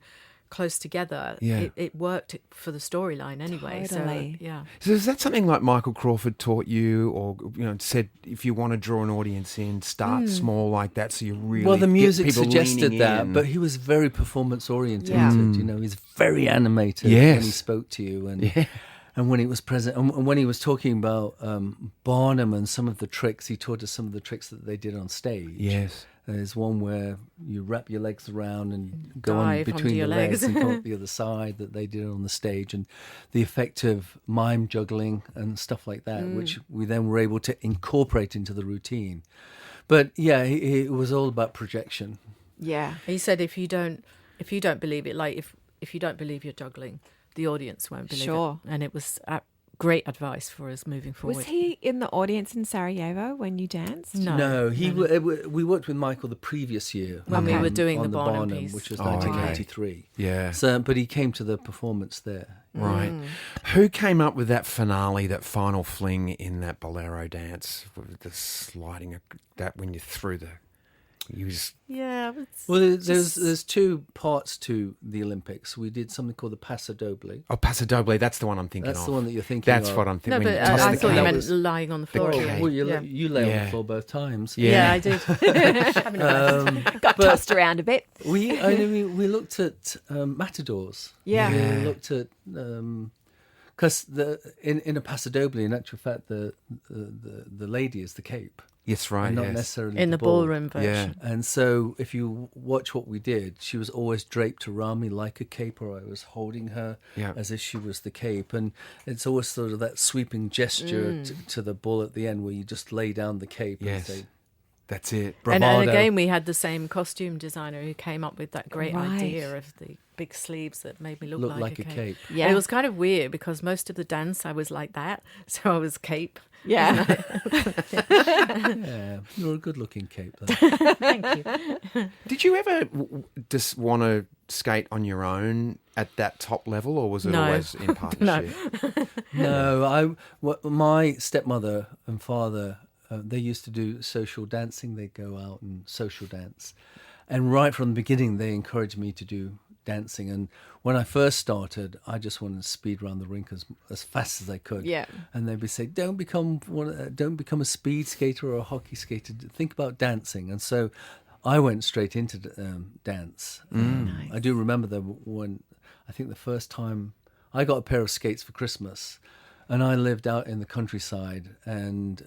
[SPEAKER 4] close together, it worked for the storyline anyway.
[SPEAKER 1] Totally.
[SPEAKER 4] So, yeah.
[SPEAKER 2] So is that something like Michael Crawford taught you, or said if you want to draw an audience in, start small like that, so you really
[SPEAKER 3] well, the music
[SPEAKER 2] get people
[SPEAKER 3] suggested
[SPEAKER 2] leaning
[SPEAKER 3] that,
[SPEAKER 2] in.
[SPEAKER 3] but he was very performance oriented.
[SPEAKER 1] Yeah.
[SPEAKER 3] He's very animated
[SPEAKER 2] Yes.
[SPEAKER 3] when he spoke to you, and when he was present, and when he was talking about Barnum and some of the tricks, he taught us some of the tricks that they did on stage.
[SPEAKER 2] Yes.
[SPEAKER 3] There's one where you wrap your legs around and go on
[SPEAKER 4] Dive onto
[SPEAKER 3] between
[SPEAKER 4] your
[SPEAKER 3] the legs
[SPEAKER 4] legs.
[SPEAKER 3] and come up the other side that they did on the stage, and the effect of mime juggling and stuff like that, which we then were able to incorporate into the routine. But yeah, it was all about projection.
[SPEAKER 1] Yeah.
[SPEAKER 4] He said if you don't believe it, like if you don't believe you're juggling, the audience won't believe
[SPEAKER 1] Sure.
[SPEAKER 4] it. And it was great advice for us moving forward.
[SPEAKER 1] Was he in the audience in Sarajevo when you danced?
[SPEAKER 4] No.
[SPEAKER 3] We worked with Michael the previous year
[SPEAKER 4] When we were doing
[SPEAKER 3] on
[SPEAKER 4] the Barnum piece.
[SPEAKER 3] which was
[SPEAKER 2] Oh, okay.
[SPEAKER 3] 1993.
[SPEAKER 2] Yeah.
[SPEAKER 3] So, but he came to the performance there.
[SPEAKER 2] Right. Who came up with that finale, that final fling in that bolero dance, with the sliding that when you threw the, you just
[SPEAKER 4] Yeah.
[SPEAKER 3] Well, there's two parts to the Olympics. We did something called the Paso Doble.
[SPEAKER 2] Paso Doble. That's the one I'm thinking of.
[SPEAKER 3] That's the one that you're thinking
[SPEAKER 2] That's
[SPEAKER 3] of.
[SPEAKER 2] what I'm
[SPEAKER 4] No,
[SPEAKER 2] thinking.
[SPEAKER 4] but
[SPEAKER 2] When you toss
[SPEAKER 4] I
[SPEAKER 2] the
[SPEAKER 4] thought you
[SPEAKER 2] cake.
[SPEAKER 4] meant lying on the floor.
[SPEAKER 2] cake.
[SPEAKER 3] Well,
[SPEAKER 4] Yeah.
[SPEAKER 3] you lay on
[SPEAKER 2] Yeah.
[SPEAKER 3] the floor both times.
[SPEAKER 4] Yeah, I did. Having a
[SPEAKER 1] Got tossed around a bit.
[SPEAKER 3] We looked at matadors.
[SPEAKER 1] Yeah.
[SPEAKER 3] We looked at because in a Paso Doble, in actual fact, the lady is the cape.
[SPEAKER 2] Yes, right.
[SPEAKER 3] And not
[SPEAKER 2] yes.
[SPEAKER 3] necessarily
[SPEAKER 4] in the
[SPEAKER 3] ball.
[SPEAKER 4] ballroom version.
[SPEAKER 3] And so if you watch what we did, she was always draped around me like a cape, or I was holding her as if she was the cape. And it's always sort of that sweeping gesture to the ball at the end where you just lay down the cape
[SPEAKER 2] Yes.
[SPEAKER 3] and say,
[SPEAKER 2] That's it.
[SPEAKER 4] And
[SPEAKER 3] bravado.
[SPEAKER 4] again, we had the same costume designer who came up with that great
[SPEAKER 1] Right.
[SPEAKER 4] idea of the big sleeves that made me look like a cape.
[SPEAKER 1] Yeah.
[SPEAKER 4] And it was kind of weird because most of the dance I was like that, so I was cape.
[SPEAKER 1] Yeah.
[SPEAKER 3] Yeah, you're a good-looking cape. Though.
[SPEAKER 4] Thank you.
[SPEAKER 2] Did you ever just want to skate on your own at that top level, or was it
[SPEAKER 4] No.
[SPEAKER 2] always in partnership?
[SPEAKER 3] No, my stepmother and father, they used to do social dancing. They'd go out and social dance. And right from the beginning, they encouraged me to do dancing. And when I first started, I just wanted to speed around the rink as fast as I could.
[SPEAKER 1] Yeah.
[SPEAKER 3] And they'd be saying, don't become a speed skater or a hockey skater. Think about dancing. And so I went straight into dance.
[SPEAKER 1] Nice.
[SPEAKER 3] I do remember when I think the first time I got a pair of skates for Christmas, and I lived out in the countryside, and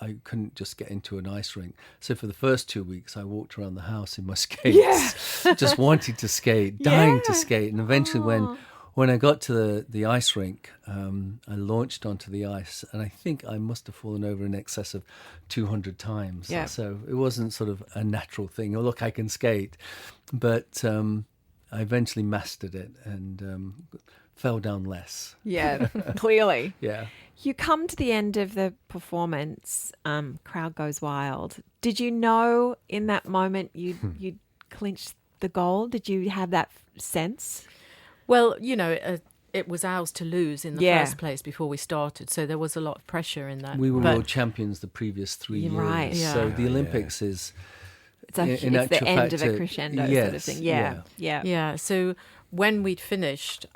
[SPEAKER 3] I couldn't just get into an ice rink. So for the first 2 weeks, I walked around the house in my skates, just wanting to skate, dying to skate. And eventually, when I got to the ice rink, I launched onto the ice, and I think I must have fallen over in excess of 200 times.
[SPEAKER 1] Yeah.
[SPEAKER 3] So it wasn't sort of a natural thing. Oh, look, I can skate. But I eventually mastered it and fell down less.
[SPEAKER 1] Yeah, clearly.
[SPEAKER 3] Yeah.
[SPEAKER 1] You come to the end of the performance, crowd goes wild. Did you know in that moment you'd clinched the gold? Did you have that sense?
[SPEAKER 4] Well, it was ours to lose in the first place before we started, so there was a lot of pressure in that.
[SPEAKER 3] We were world champions the previous 3 years.
[SPEAKER 1] Right. Yeah.
[SPEAKER 3] So the Olympics is...
[SPEAKER 1] It's the end of a crescendo sort of thing. Yeah.
[SPEAKER 4] So when we'd finished,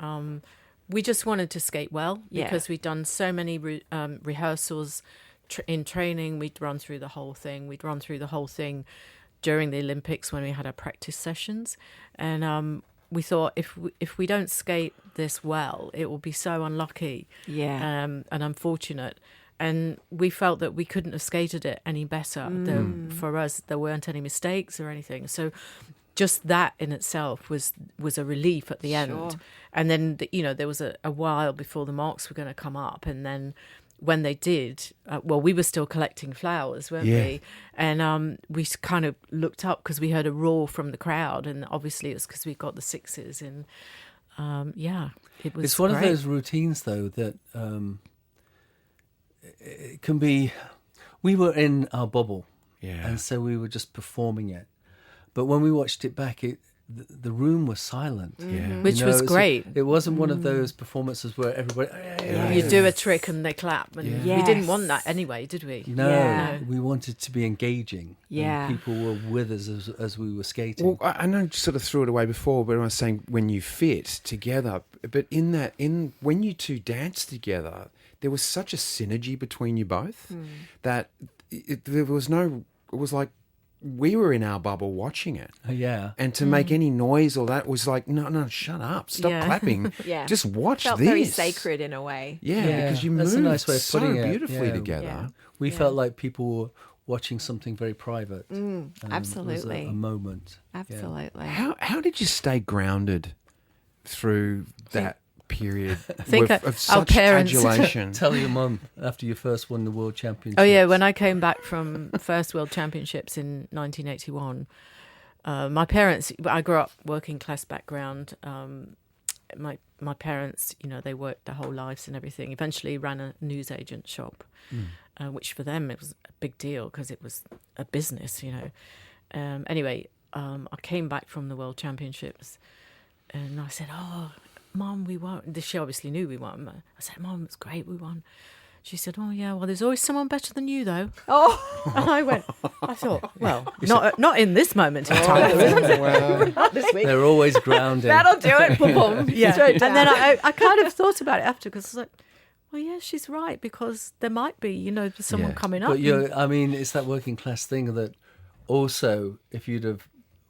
[SPEAKER 4] we just wanted to skate well because we'd done so many rehearsals in training. We'd run through the whole thing. We'd run through the whole thing during the Olympics when we had our practice sessions. And we thought if we don't skate this well, it will be so unlucky and unfortunate. And we felt that we couldn't have skated it any better. For us, there weren't any mistakes or anything. So just that in itself was a relief at the end. And then, there was a while before the marks were going to come up. And then when they did, we were still collecting flowers, weren't we? And we kind of looked up because we heard a roar from the crowd. And obviously it was because we got the sixes. And it was
[SPEAKER 3] It's one
[SPEAKER 4] great.
[SPEAKER 3] of those routines, though, that... it can be, we were in our bubble, and so we were just performing it. But when we watched it back, the room was silent,
[SPEAKER 4] which was great.
[SPEAKER 3] It wasn't one of those performances where everybody
[SPEAKER 4] You do a trick and they clap, and we didn't want that anyway, did we?
[SPEAKER 3] No, we wanted to be engaging.
[SPEAKER 1] Yeah,
[SPEAKER 3] and people were with us as we were skating.
[SPEAKER 2] Well, I know I sort of threw it away before, but I was saying when you fit together, but when you two dance together, there was such a synergy between you both that there was no. It was like we were in our bubble watching it. And to make any noise or that was like, no, shut up, stop clapping. Just watch
[SPEAKER 1] felt
[SPEAKER 2] this.
[SPEAKER 1] very sacred in a way.
[SPEAKER 2] Because you
[SPEAKER 3] That's
[SPEAKER 2] moved
[SPEAKER 3] a nice way of
[SPEAKER 2] so
[SPEAKER 3] putting it.
[SPEAKER 2] beautifully together.
[SPEAKER 3] We felt like people were watching something very private.
[SPEAKER 1] Absolutely.
[SPEAKER 3] It was a moment.
[SPEAKER 1] Absolutely.
[SPEAKER 2] How did you stay grounded through that period
[SPEAKER 4] think
[SPEAKER 2] of
[SPEAKER 4] our
[SPEAKER 2] such
[SPEAKER 4] parents-
[SPEAKER 2] adulation?
[SPEAKER 3] Tell your mum after you first won the world championship.
[SPEAKER 4] Oh yeah, when I came back from first World Championships in 1981, my parents. I grew up working class background. My parents, they worked their whole lives and everything. Eventually, ran a newsagent shop, which for them it was a big deal because it was a business. Anyway, I came back from the World Championships, and I said, "Oh, Mum, we won." She obviously knew we won. I said, "Mum, it's great, we won." She said, "Oh yeah, well, there's always someone better than you, though."
[SPEAKER 1] Oh,
[SPEAKER 4] And I thought, well, not in this moment in time, isn't it? Not this week.
[SPEAKER 3] They're always grounded.
[SPEAKER 1] that'll do it. Boom.
[SPEAKER 4] Yeah,
[SPEAKER 1] Straight
[SPEAKER 4] and then
[SPEAKER 1] down.
[SPEAKER 4] I kind of thought about it after because I was like, well, yeah, she's right because there might be, someone coming up.
[SPEAKER 3] But it's that working class thing that also, if you'd have,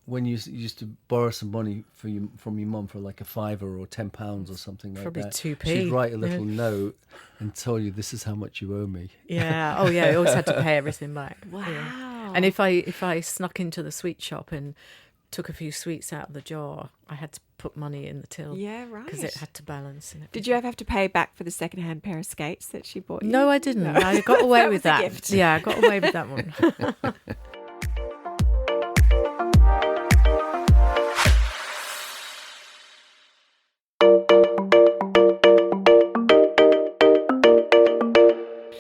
[SPEAKER 3] when you used to borrow some money from your mum for like a £5 or £10 or something like
[SPEAKER 4] Probably
[SPEAKER 3] that,
[SPEAKER 4] 2p.
[SPEAKER 3] she'd write a little note and tell you, "This is how much you owe me."
[SPEAKER 4] Yeah. Oh yeah. I always had to pay everything back.
[SPEAKER 1] Wow.
[SPEAKER 4] Yeah. And if I snuck into the sweet shop and took a few sweets out of the jar, I had to put money in the till.
[SPEAKER 1] Yeah, right.
[SPEAKER 4] Because it had to balance. And
[SPEAKER 1] Did you ever have to pay back for the second-hand pair of skates that she bought you?
[SPEAKER 4] No, I didn't. I got away
[SPEAKER 1] That
[SPEAKER 4] with
[SPEAKER 1] was a
[SPEAKER 4] that.
[SPEAKER 1] gift.
[SPEAKER 4] Yeah, I got away with that one.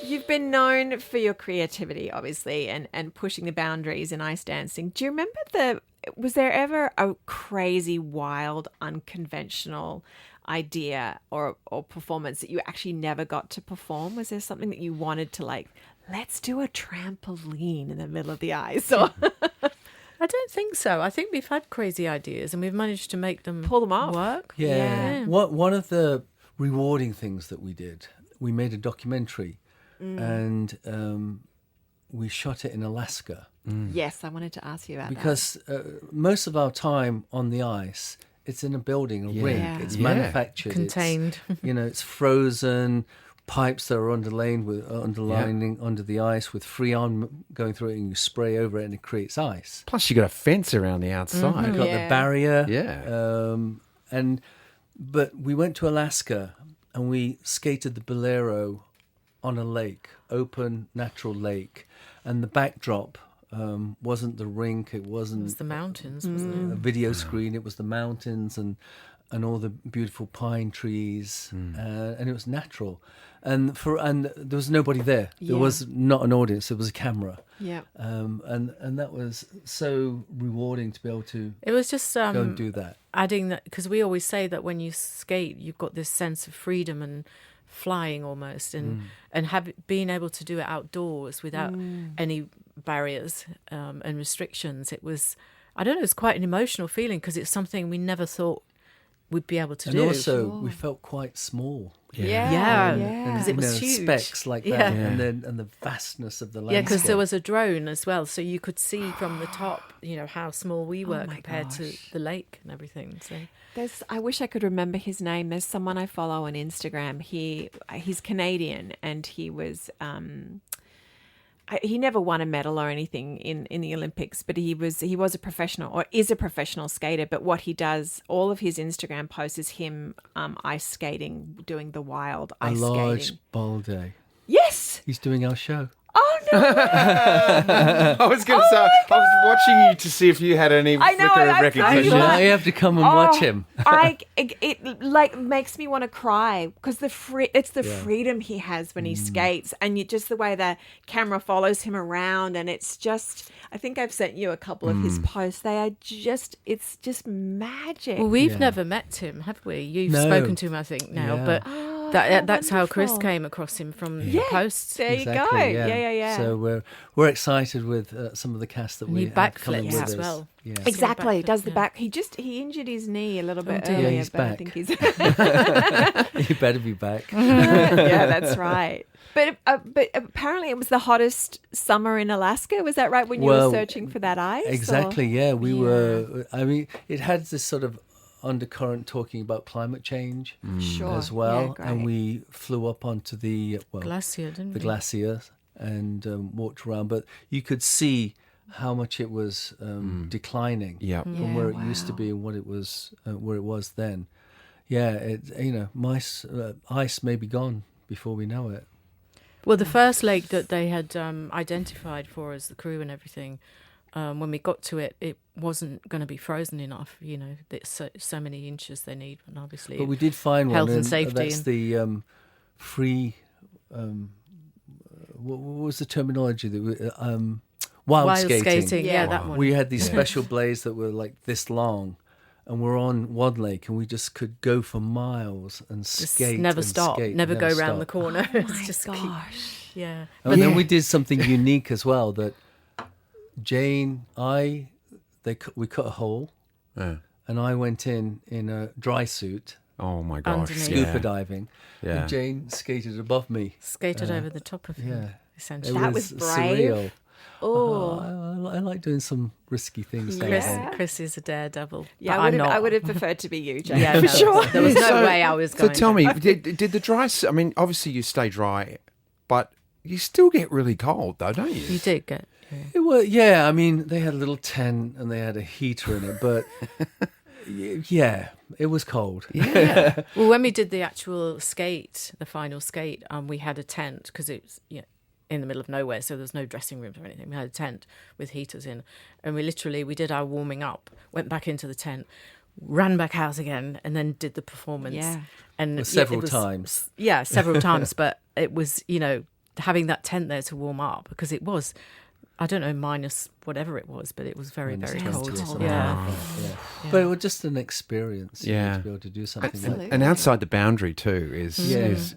[SPEAKER 1] You've been known for your creativity, obviously, and pushing the boundaries in ice dancing. Do you remember was there ever a crazy, wild, unconventional idea or performance that you actually never got to perform? Was there something that you wanted to let's do a trampoline in the middle of the ice? Or
[SPEAKER 4] I don't think so. I think we've had crazy ideas and we've managed to make them
[SPEAKER 1] Pull them off.
[SPEAKER 4] work.
[SPEAKER 1] Yeah.
[SPEAKER 3] One of the rewarding things that we did, we made a documentary and we shot it in Alaska.
[SPEAKER 1] Yes, I wanted to ask you about
[SPEAKER 3] Because most of our time on the ice, it's in a building, a rink. It's manufactured.
[SPEAKER 4] Contained.
[SPEAKER 3] It's frozen. Pipes that are underlining under the ice with Freon going through it, and you spray over it and it creates ice.
[SPEAKER 2] Plus, you got a fence around the outside.
[SPEAKER 3] You've got the barrier.
[SPEAKER 2] Yeah.
[SPEAKER 3] And But we went to Alaska and we skated the Bolero on a lake, open natural lake, and the backdrop wasn't the rink. It wasn't.
[SPEAKER 4] It was the mountains, wasn't
[SPEAKER 3] a
[SPEAKER 4] it?
[SPEAKER 3] video screen. It was the mountains and all the beautiful pine trees, and it was natural. And there was nobody there. There was not an audience. There was a camera.
[SPEAKER 1] Yeah.
[SPEAKER 3] And that was so rewarding to be able to
[SPEAKER 4] It was just
[SPEAKER 3] go and do that.
[SPEAKER 4] adding that, because we always say that when you skate, you've got this sense of freedom and flying almost, and being able to do it outdoors without any barriers and restrictions. It was, I don't know, it's quite an emotional feeling because it's something we never thought we'd be able to do.
[SPEAKER 3] And also, we felt quite small.
[SPEAKER 4] Yeah.
[SPEAKER 3] Because
[SPEAKER 4] it was huge.
[SPEAKER 3] Specks like that, and the vastness of the landscape.
[SPEAKER 4] Yeah, because there was a drone as well, so you could see from the top, how small we were compared to the lake and everything. So
[SPEAKER 1] I wish I could remember his name. There's someone I follow on Instagram. He's Canadian, and he was he never won a medal or anything in the Olympics, but he was a professional, or is a professional skater. But what he does, all of his Instagram posts is him ice skating, doing the wild ice skating.
[SPEAKER 3] A large ball day.
[SPEAKER 1] Yes,
[SPEAKER 3] he's doing our show.
[SPEAKER 1] Oh no!
[SPEAKER 2] I was going to say, I was watching you to see if you had any flicker of recognition.
[SPEAKER 3] Now you have to come and watch him.
[SPEAKER 1] It like makes me want to cry because it's the freedom he has when he skates, and just the way the camera follows him around, and it's just. I think I've sent you a couple of his posts. They are it's just magic.
[SPEAKER 4] Well, we've never met him, have we? You've spoken to him, I think, now, but. That's how Chris came across him from the posts.
[SPEAKER 1] There you go. Yeah.
[SPEAKER 3] So we're excited with some of the cast that we have coming with
[SPEAKER 4] as
[SPEAKER 3] us.
[SPEAKER 4] well.
[SPEAKER 3] Yeah.
[SPEAKER 1] Exactly. Does the back? He injured his knee a little bit earlier,
[SPEAKER 3] he's
[SPEAKER 1] but
[SPEAKER 3] back.
[SPEAKER 1] I think he's.
[SPEAKER 3] You better be back.
[SPEAKER 1] Yeah, that's right. But apparently it was the hottest summer in Alaska. Was that right when you were searching for that ice?
[SPEAKER 3] Exactly. Yeah, we were. I mean, it had this sort of undercurrent talking about climate change as well, and we flew up onto the
[SPEAKER 4] glacier, didn't we?
[SPEAKER 3] The glacier, and walked around, but you could see how much it was declining from where it used to be and what it was where it was then. Ice may be gone before we know it.
[SPEAKER 4] Well, the first lake that they had identified for us, the crew and everything, when we got to it, it wasn't going to be frozen enough. There's so many inches they need, and obviously.
[SPEAKER 3] But we did find
[SPEAKER 4] health
[SPEAKER 3] one,
[SPEAKER 4] and safety.
[SPEAKER 3] That's the free. What was the terminology that wild skating?
[SPEAKER 4] Yeah, that one.
[SPEAKER 3] We had these special blades that were like this long, and we're on one lake, and we just could go for miles and skate.
[SPEAKER 4] Never
[SPEAKER 3] and
[SPEAKER 4] stop.
[SPEAKER 3] skate, never
[SPEAKER 4] go
[SPEAKER 3] stop.
[SPEAKER 4] round the corner.
[SPEAKER 1] Oh
[SPEAKER 4] It's
[SPEAKER 1] my
[SPEAKER 4] just
[SPEAKER 1] gosh.
[SPEAKER 4] Yeah.
[SPEAKER 3] And then we did something unique as well. That Jane, we cut a hole, and I went in a dry suit.
[SPEAKER 2] Oh my gosh!
[SPEAKER 3] Scuba diving.
[SPEAKER 2] Yeah.
[SPEAKER 3] And Jane skated above me.
[SPEAKER 4] Skated over the top of him. Essentially.
[SPEAKER 1] That was brave.
[SPEAKER 3] Surreal.
[SPEAKER 1] Oh,
[SPEAKER 3] I like doing some risky things.
[SPEAKER 4] Chris is a daredevil.
[SPEAKER 1] Yeah, I would have preferred to be you, Jane.
[SPEAKER 4] Yeah, for sure. There was no way I was going.
[SPEAKER 2] So tell me, did the dry? I mean, obviously you stay dry, but you still get really cold, though, don't you?
[SPEAKER 4] You did get.
[SPEAKER 3] It was, I mean, they had a little tent and they had a heater in it, but it was cold.
[SPEAKER 4] Yeah. Well, when we did the actual skate, the final skate, we had a tent because it was in the middle of nowhere, so there was no dressing rooms or anything. We had a tent with heaters in, and we did our warming up, went back into the tent, ran back out again, and then did the performance.
[SPEAKER 1] Yeah.
[SPEAKER 4] And
[SPEAKER 3] several times.
[SPEAKER 4] Yeah, several times, but it was, having that tent there to warm up, because it was, I don't know, minus whatever it was, but it was very, very cold.
[SPEAKER 3] Yeah. But it was just an experience to be able to do something
[SPEAKER 1] Absolutely.
[SPEAKER 3] like that.
[SPEAKER 2] And outside the boundary too is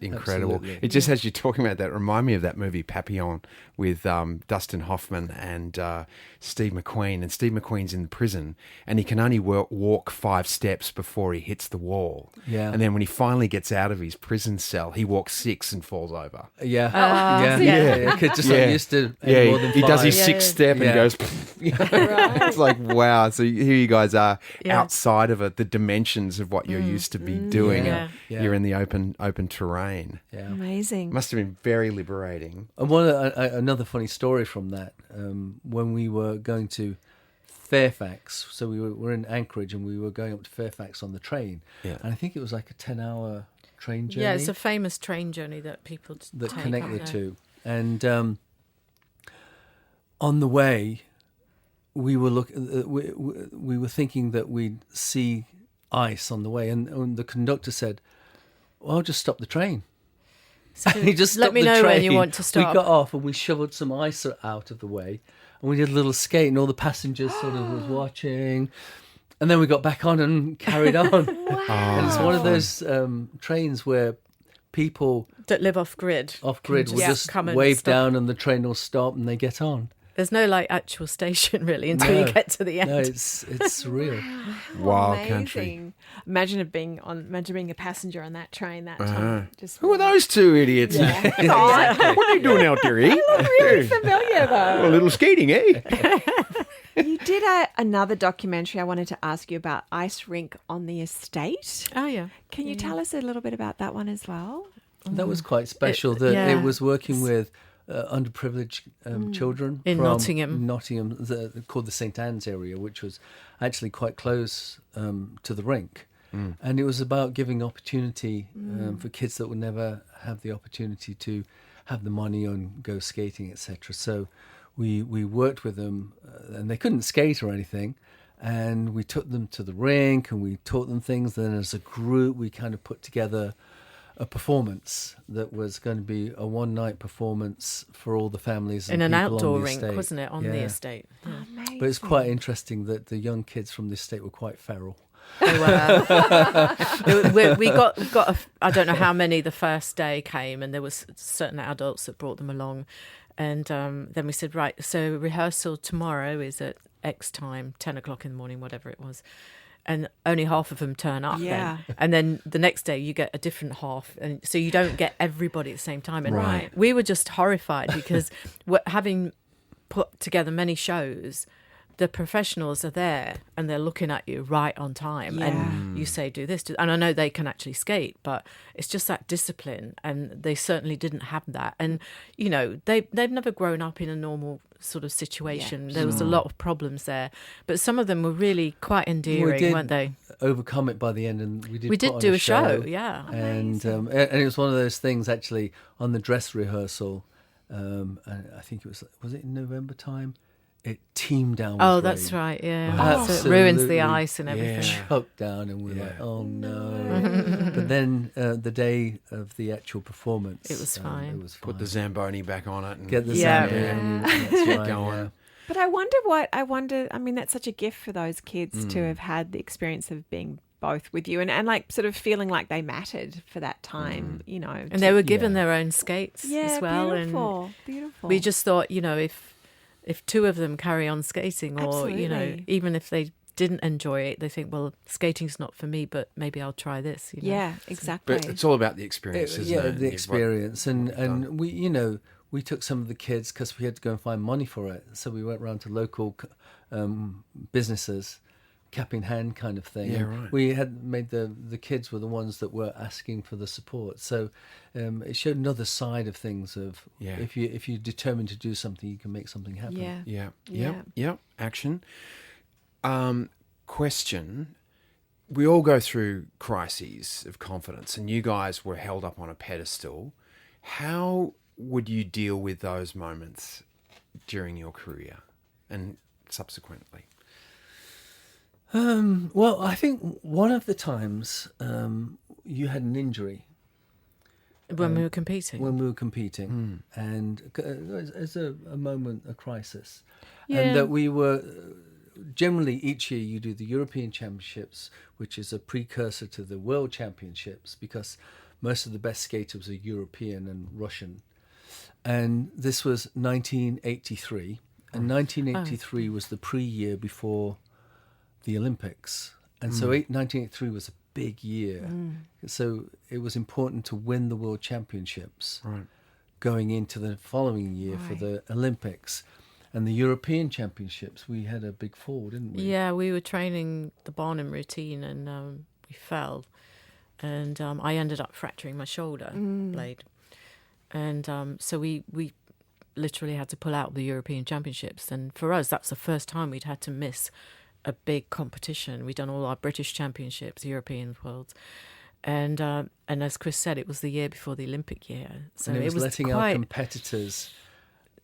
[SPEAKER 2] incredible.
[SPEAKER 3] Absolutely.
[SPEAKER 2] It just, as you're talking about that, remind me of that movie Papillon with Dustin Hoffman and Steve McQueen. And Steve McQueen's in prison, and he can only walk 5 steps before he hits the wall.
[SPEAKER 3] Yeah.
[SPEAKER 2] And then when he finally gets out of his prison cell, he walks 6 and falls over.
[SPEAKER 3] Just not used to any more than 5.
[SPEAKER 2] He does his 6th step and goes. It's like, wow. So here you guys are outside of it, the dimensions of what you're used to be doing.
[SPEAKER 3] Yeah.
[SPEAKER 2] You're in the open terrain.
[SPEAKER 3] Yeah.
[SPEAKER 1] Amazing.
[SPEAKER 2] Must have been very liberating.
[SPEAKER 3] And another funny story from that, when we were going to Fairfax. So we're in Anchorage, and we were going up to Fairfax on the train.
[SPEAKER 2] Yeah.
[SPEAKER 3] And I think it was like a 10-hour train journey.
[SPEAKER 4] Yeah, it's a famous train journey that people
[SPEAKER 3] that
[SPEAKER 4] take,
[SPEAKER 3] connect the
[SPEAKER 4] aren't they?
[SPEAKER 3] two. And on the way, we were we were thinking that we'd see ice on the way, and the conductor said, "Well, just stop the train."
[SPEAKER 4] So
[SPEAKER 3] And he just
[SPEAKER 4] let
[SPEAKER 3] stopped
[SPEAKER 4] me
[SPEAKER 3] the
[SPEAKER 4] know
[SPEAKER 3] train.
[SPEAKER 4] when you want to stop.
[SPEAKER 3] We got off and we shoveled some ice out of the way, and we did a little skate, and all the passengers sort of was watching. And then we got back on and carried on.
[SPEAKER 1] Wow.
[SPEAKER 3] And it's one of those trains where people
[SPEAKER 4] that live off grid.
[SPEAKER 3] will just
[SPEAKER 4] come and
[SPEAKER 3] wave
[SPEAKER 4] stop.
[SPEAKER 3] down, and the train will stop, and they get on.
[SPEAKER 4] There's no like actual station really until you get to the end.
[SPEAKER 3] No, it's surreal.
[SPEAKER 2] Wild
[SPEAKER 1] Amazing.
[SPEAKER 2] country.
[SPEAKER 1] Imagine being a passenger on that train that time. Just
[SPEAKER 2] Who are those two idiots?
[SPEAKER 1] Hang on.
[SPEAKER 2] What are you doing out there, eh?
[SPEAKER 1] Really familiar though.
[SPEAKER 2] A little skating, eh?
[SPEAKER 1] You did another documentary I wanted to ask you about, Ice Rink on the Estate.
[SPEAKER 4] Oh yeah.
[SPEAKER 1] Can you tell us a little bit about that one as well?
[SPEAKER 3] That was quite special. It was working with underprivileged children
[SPEAKER 4] In
[SPEAKER 3] from
[SPEAKER 4] Nottingham.
[SPEAKER 3] called the St Anne's area, which was actually quite close to the rink. And it was about giving opportunity for kids that would never have the opportunity to have the money and go skating, etc. So we worked with them, and they couldn't skate or anything. And we took them to the rink, and we taught them things. Then as a group, we kind of put together a performance that was going to be a one-night performance for all the families
[SPEAKER 4] In
[SPEAKER 3] and
[SPEAKER 4] an
[SPEAKER 3] people on
[SPEAKER 4] outdoor
[SPEAKER 3] the
[SPEAKER 4] rink,
[SPEAKER 3] estate.
[SPEAKER 4] wasn't it, on the estate? Yeah.
[SPEAKER 1] Amazing.
[SPEAKER 3] But it's quite interesting that the young kids from the estate were quite feral.
[SPEAKER 4] They were. we got I don't know how many the first day came, and there was certain adults that brought them along, and then we said, right, so rehearsal tomorrow is at X time, 10 o'clock in the morning, whatever it was. And only half of them turn up.
[SPEAKER 1] Yeah.
[SPEAKER 4] Then. And then the next day you get a different half. And so you don't get everybody at the same time. And
[SPEAKER 1] Right.
[SPEAKER 4] we were just horrified because having put together many shows, the professionals are there and they're looking at you right on time.
[SPEAKER 1] Yeah.
[SPEAKER 4] And you say, do this. And I know they can actually skate, but it's just that discipline. And they certainly didn't have that. And, you know, they've never grown up in a normal sort of situation.
[SPEAKER 1] Yeah.
[SPEAKER 4] There was a lot of problems there. But some of them were really quite endearing, weren't they?
[SPEAKER 3] Overcome it by the end, and we did
[SPEAKER 4] do a show, yeah.
[SPEAKER 3] And it was one of those things actually on the dress rehearsal. And I think was it in November time? It teamed down with rain.
[SPEAKER 4] That's right, yeah. So it
[SPEAKER 3] Absolutely.
[SPEAKER 4] ruins the ice and everything.
[SPEAKER 3] Chucked down, and we're like, oh no. But then the day of the actual performance,
[SPEAKER 4] It was fine.
[SPEAKER 3] It was fine.
[SPEAKER 2] Put the Zamboni back on it. And
[SPEAKER 3] Get the
[SPEAKER 4] Yeah.
[SPEAKER 3] Zamboni. That's right,
[SPEAKER 2] going.
[SPEAKER 3] yeah.
[SPEAKER 1] But I wonder, I mean, that's such a gift for those kids to have had the experience of being both with you and like sort of feeling like they mattered for that time, you know.
[SPEAKER 4] And they were given their own skates
[SPEAKER 1] yeah,
[SPEAKER 4] as well.
[SPEAKER 1] beautiful.
[SPEAKER 4] We just thought, you know, if two of them carry on skating, or, you know,
[SPEAKER 1] Absolutely.
[SPEAKER 4] even if they didn't enjoy it, they think, well, skating's not for me, but maybe I'll try this. You know?
[SPEAKER 1] Yeah, exactly.
[SPEAKER 2] But it's all about the experience, isn't it?
[SPEAKER 3] The
[SPEAKER 2] What-
[SPEAKER 3] experience,
[SPEAKER 2] what you've done.
[SPEAKER 3] and we, you know, we took some of the kids because we had to go and find money for it. So we went around to local businesses, cap in hand kind of thing.
[SPEAKER 2] Yeah,
[SPEAKER 3] And
[SPEAKER 2] right.
[SPEAKER 3] we had made the kids were the ones that were asking for the support. So it showed another side of things. Of
[SPEAKER 2] Yeah.
[SPEAKER 3] if you're determined to do something, you can make something happen.
[SPEAKER 1] yeah.
[SPEAKER 2] Yeah.
[SPEAKER 1] Yeah.
[SPEAKER 2] Yep. Action. Question. We all go through crises of confidence, and you guys were held up on a pedestal. How would you deal with those moments during your career and subsequently?
[SPEAKER 3] Well, I think one of the times you had an injury
[SPEAKER 4] When we were competing.
[SPEAKER 3] when we were competing, and as a moment, a crisis,
[SPEAKER 4] Yeah.
[SPEAKER 3] and that we were generally each year you do the European Championships, which is a precursor to the World Championships, because most of the best skaters are European and Russian, and this was 1983, and 1983 was the pre-year before the Olympics, and so 1983 was a big year. So it was important to win the World Championships
[SPEAKER 2] Right.
[SPEAKER 3] going into the following year for the Olympics. And the European Championships, we had a big fall, didn't we?
[SPEAKER 4] Yeah, we were training the Barnum routine and we fell. And I ended up fracturing my shoulder blade. And so we literally had to pull out of the European Championships. And for us, that's the first time we'd had to miss a big competition. We'd done all our British Championships, European Worlds. And as Chris said, it was the year before the Olympic year. So
[SPEAKER 3] and it was letting
[SPEAKER 4] quite...
[SPEAKER 3] our competitors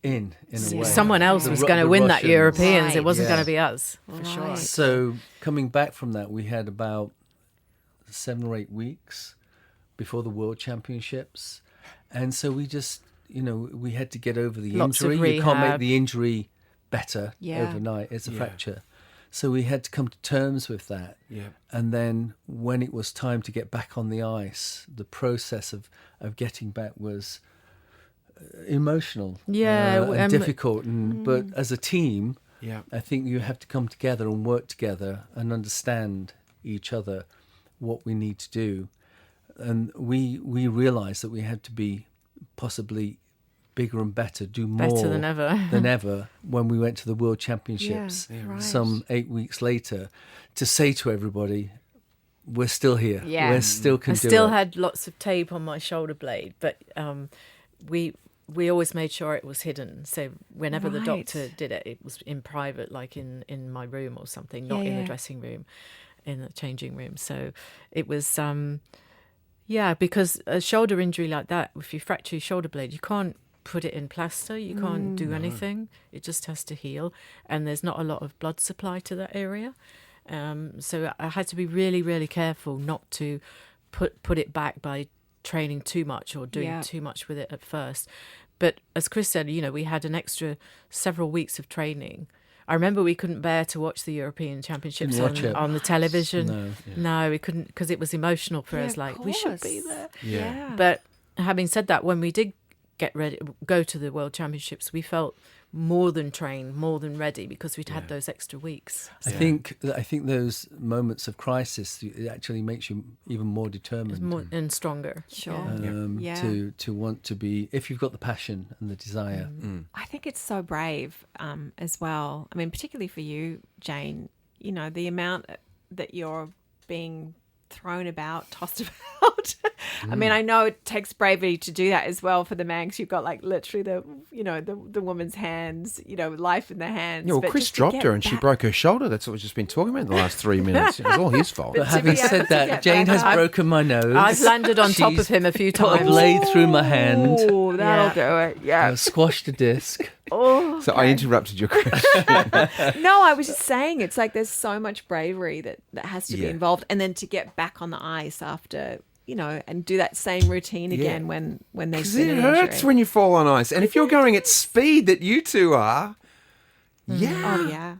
[SPEAKER 3] in a way.
[SPEAKER 4] Someone else was going to win that Europeans.
[SPEAKER 1] Right.
[SPEAKER 4] It wasn't going to be us, for sure.
[SPEAKER 3] So coming back from that, we had about 7 or 8 weeks before the World Championships. And so we just, we had to get over the
[SPEAKER 4] Lots of
[SPEAKER 3] injury. You can't make
[SPEAKER 4] rehab.
[SPEAKER 3] the injury better
[SPEAKER 1] Yeah.
[SPEAKER 3] overnight. It's a fracture. So we had to come to terms with that.
[SPEAKER 2] Yeah.
[SPEAKER 3] And then when it was time to get back on the ice, the process of getting back was emotional and difficult. But as a team, I think you have to come together and work together and understand each other, what we need to do. And we realised that we had to be possibly bigger and better, do more
[SPEAKER 4] than ever
[SPEAKER 3] when we went to the World Championships some 8 weeks later, to say to everybody, we're still here.
[SPEAKER 1] Yeah.
[SPEAKER 3] We're still can
[SPEAKER 4] I
[SPEAKER 3] do
[SPEAKER 4] still
[SPEAKER 3] it.
[SPEAKER 4] had lots of tape on my shoulder blade, but we always made sure it was hidden. So whenever the doctor did it, it was in private, like in my room or something, not in the dressing room, in the changing room. So it was, because a shoulder injury like that, if you fracture your shoulder blade, you can't put it in plaster, you can't do anything. It just has to heal, and there's not a lot of blood supply to that area. So I had to be really, really careful not to put it back by training too much or doing too much with it at first. But as Chris said, we had an extra several weeks of training. I remember we couldn't bear to watch the European Championships on the television. No, we couldn't, because it was emotional for us. Like, we should be there.
[SPEAKER 1] Yeah.
[SPEAKER 4] But having said that, when we did get ready, go to the World Championships, we felt more than trained, more than ready, because we'd had those extra weeks.
[SPEAKER 3] I think those moments of crisis, it actually makes you even more determined
[SPEAKER 4] and stronger.
[SPEAKER 1] Sure.
[SPEAKER 3] to want to be, if you've got the passion and the desire.
[SPEAKER 1] I think it's so brave as well. I mean, particularly for you, Jane, the amount that you're being thrown about, tossed about. I mean, I know it takes bravery to do that as well for the man, because you've got like literally the woman's hands, life in the hands.
[SPEAKER 2] Yeah, well,
[SPEAKER 1] But
[SPEAKER 2] Chris
[SPEAKER 1] just to
[SPEAKER 2] dropped
[SPEAKER 1] get
[SPEAKER 2] her and she
[SPEAKER 1] back-
[SPEAKER 2] broke her shoulder. That's what we've just been talking about in the last 3 minutes. It was all his fault.
[SPEAKER 3] But having said that, Jane has broken my nose.
[SPEAKER 4] I've landed on top of
[SPEAKER 3] She's
[SPEAKER 4] him a few
[SPEAKER 3] put a
[SPEAKER 4] times.
[SPEAKER 3] blade through my hand.
[SPEAKER 1] Oh, that'll do it. Yeah.
[SPEAKER 3] Squashed a disc.
[SPEAKER 2] So I interrupted your question.
[SPEAKER 1] No, I was just saying, it's like there's so much bravery that has to be involved, and then to get back on the ice after, and do that same routine again when there's
[SPEAKER 2] Because
[SPEAKER 1] been
[SPEAKER 2] it
[SPEAKER 1] an
[SPEAKER 2] hurts
[SPEAKER 1] injury.
[SPEAKER 2] when you fall on ice. And if you're going at speed that you two are,
[SPEAKER 1] Oh yeah.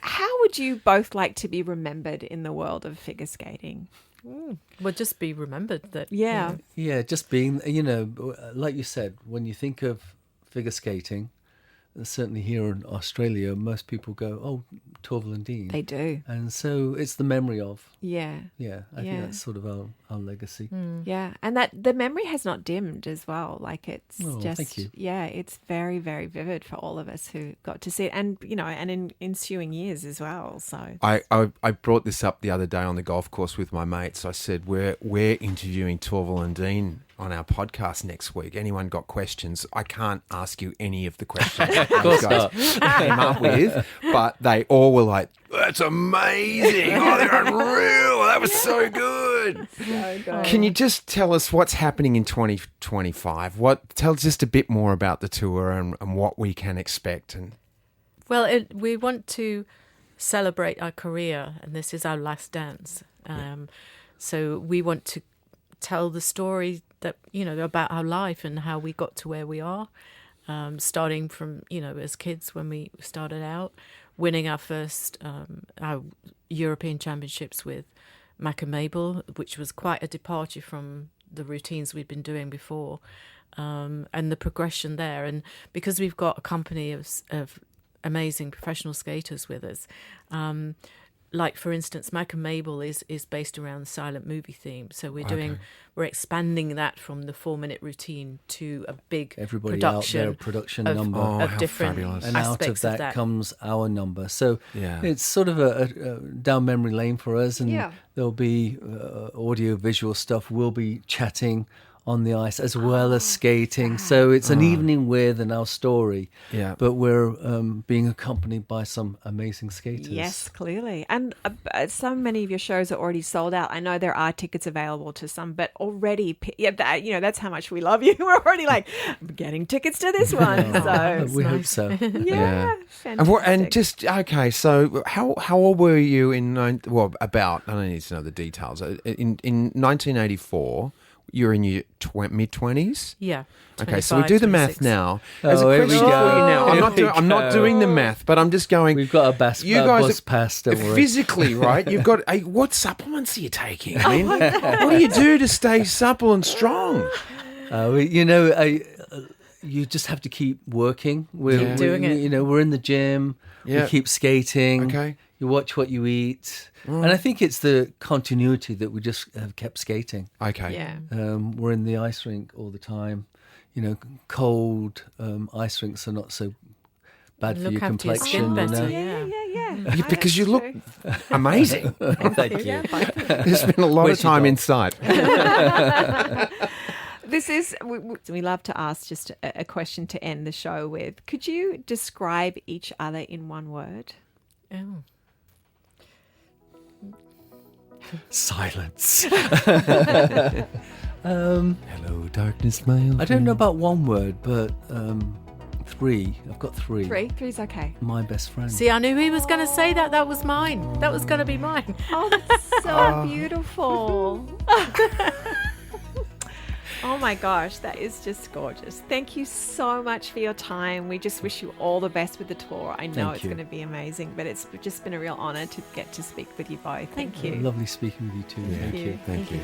[SPEAKER 1] How would you both like to be remembered in the world of figure skating?
[SPEAKER 4] Well, just be remembered that.
[SPEAKER 1] Yeah.
[SPEAKER 3] Yeah, just being, like you said, when you think of figure skating, certainly here in Australia, most people go, oh, Torvill and Dean.
[SPEAKER 1] They do.
[SPEAKER 3] And so it's the memory of.
[SPEAKER 1] Yeah.
[SPEAKER 3] I think that's sort of our legacy.
[SPEAKER 1] Yeah. And that the memory has not dimmed as well. Like it's just,
[SPEAKER 3] thank you.
[SPEAKER 1] yeah, it's very, very vivid for all of us who got to see it, and, and in ensuing years as well. So
[SPEAKER 2] I brought this up the other day on the golf course with my mates. I said, we're interviewing Torvill and Dean on our podcast next week. Anyone got questions? I can't ask you any of the questions that you guys came up with, but they all were like, that's amazing. Oh, they're unreal. That was so good. Can you just tell us what's happening in 2025? Tell us just a bit more about the tour and what we can expect.
[SPEAKER 4] Well, we want to celebrate our career, and this is our last dance. So we want to tell the story that, about our life and how we got to where we are, starting from, as kids when we started out, winning our first our European Championships with Mac and Mabel, which was quite a departure from the routines we'd been doing before, and the progression there. And because we've got a company of amazing professional skaters with us, like, for instance, Mac and Mabel is based around the silent movie theme. So we're expanding that from the 4-minute routine to a big production
[SPEAKER 3] number.
[SPEAKER 4] Of different
[SPEAKER 2] fabulous.
[SPEAKER 3] And out of
[SPEAKER 4] aspects
[SPEAKER 3] that comes our number. So
[SPEAKER 2] Yeah.
[SPEAKER 3] it's sort of a down memory lane for us, and there'll be audio visual stuff. We'll be chatting on the ice as well as skating. So it's an evening with in our story.
[SPEAKER 2] Yeah.
[SPEAKER 3] But we're being accompanied by some amazing skaters.
[SPEAKER 1] Yes, clearly. And so many of your shows are already sold out. I know there are tickets available to some, but already, that's how much we love you. We're already like, I'm getting tickets to this one. So
[SPEAKER 3] We hope so.
[SPEAKER 1] yeah,
[SPEAKER 2] And
[SPEAKER 1] fantastic.
[SPEAKER 2] okay, so how old were you in, I don't need to know the details. In 1984, you're in your mid-20s?
[SPEAKER 4] Yeah.
[SPEAKER 2] Okay, so we do the math
[SPEAKER 4] 26.
[SPEAKER 2] now. As a
[SPEAKER 3] here we
[SPEAKER 2] question for you
[SPEAKER 3] go.
[SPEAKER 2] now, I'm not doing the math, but I'm just going.
[SPEAKER 3] We've got a bus pass, don't worry.
[SPEAKER 2] Physically, right? You've got what supplements are you taking? I mean, what do you do to stay supple and strong?
[SPEAKER 3] You just have to keep working.
[SPEAKER 4] Keep doing it.
[SPEAKER 3] We're in the gym.
[SPEAKER 2] Yeah.
[SPEAKER 3] We keep skating.
[SPEAKER 2] Okay.
[SPEAKER 3] You watch what you eat. And I think it's the continuity that we just have kept skating.
[SPEAKER 2] Okay.
[SPEAKER 1] Yeah.
[SPEAKER 3] We're in the ice rink all the time. Cold ice rinks are not so bad for
[SPEAKER 4] Look
[SPEAKER 3] your
[SPEAKER 4] after your
[SPEAKER 3] complexion.
[SPEAKER 4] skin better,
[SPEAKER 1] Yeah.
[SPEAKER 2] Yeah, because you look amazing.
[SPEAKER 3] Thank you.
[SPEAKER 2] There's been a lot
[SPEAKER 3] Where's
[SPEAKER 2] of
[SPEAKER 3] your
[SPEAKER 2] time
[SPEAKER 3] dog?
[SPEAKER 2] inside.
[SPEAKER 1] This is, we love to ask just a question to end the show with. Could you describe each other in one word?
[SPEAKER 4] Oh.
[SPEAKER 3] Silence.
[SPEAKER 2] Hello, darkness, my old
[SPEAKER 3] I don't know about one word, but three. I've got three.
[SPEAKER 1] Three's okay.
[SPEAKER 3] My best friend.
[SPEAKER 4] See, I knew he was going to say that. That was mine. That was going to be mine.
[SPEAKER 1] Oh, that's so beautiful. Oh my gosh, that is just gorgeous. Thank you so much for your time. We just wish you all the best with the tour. I know
[SPEAKER 3] Thank
[SPEAKER 1] it's
[SPEAKER 3] you.
[SPEAKER 1] going to be amazing, but it's just been a real honor to get to speak with you both. Thank you.
[SPEAKER 3] Lovely speaking with you too. Thank you.
[SPEAKER 2] Thank you.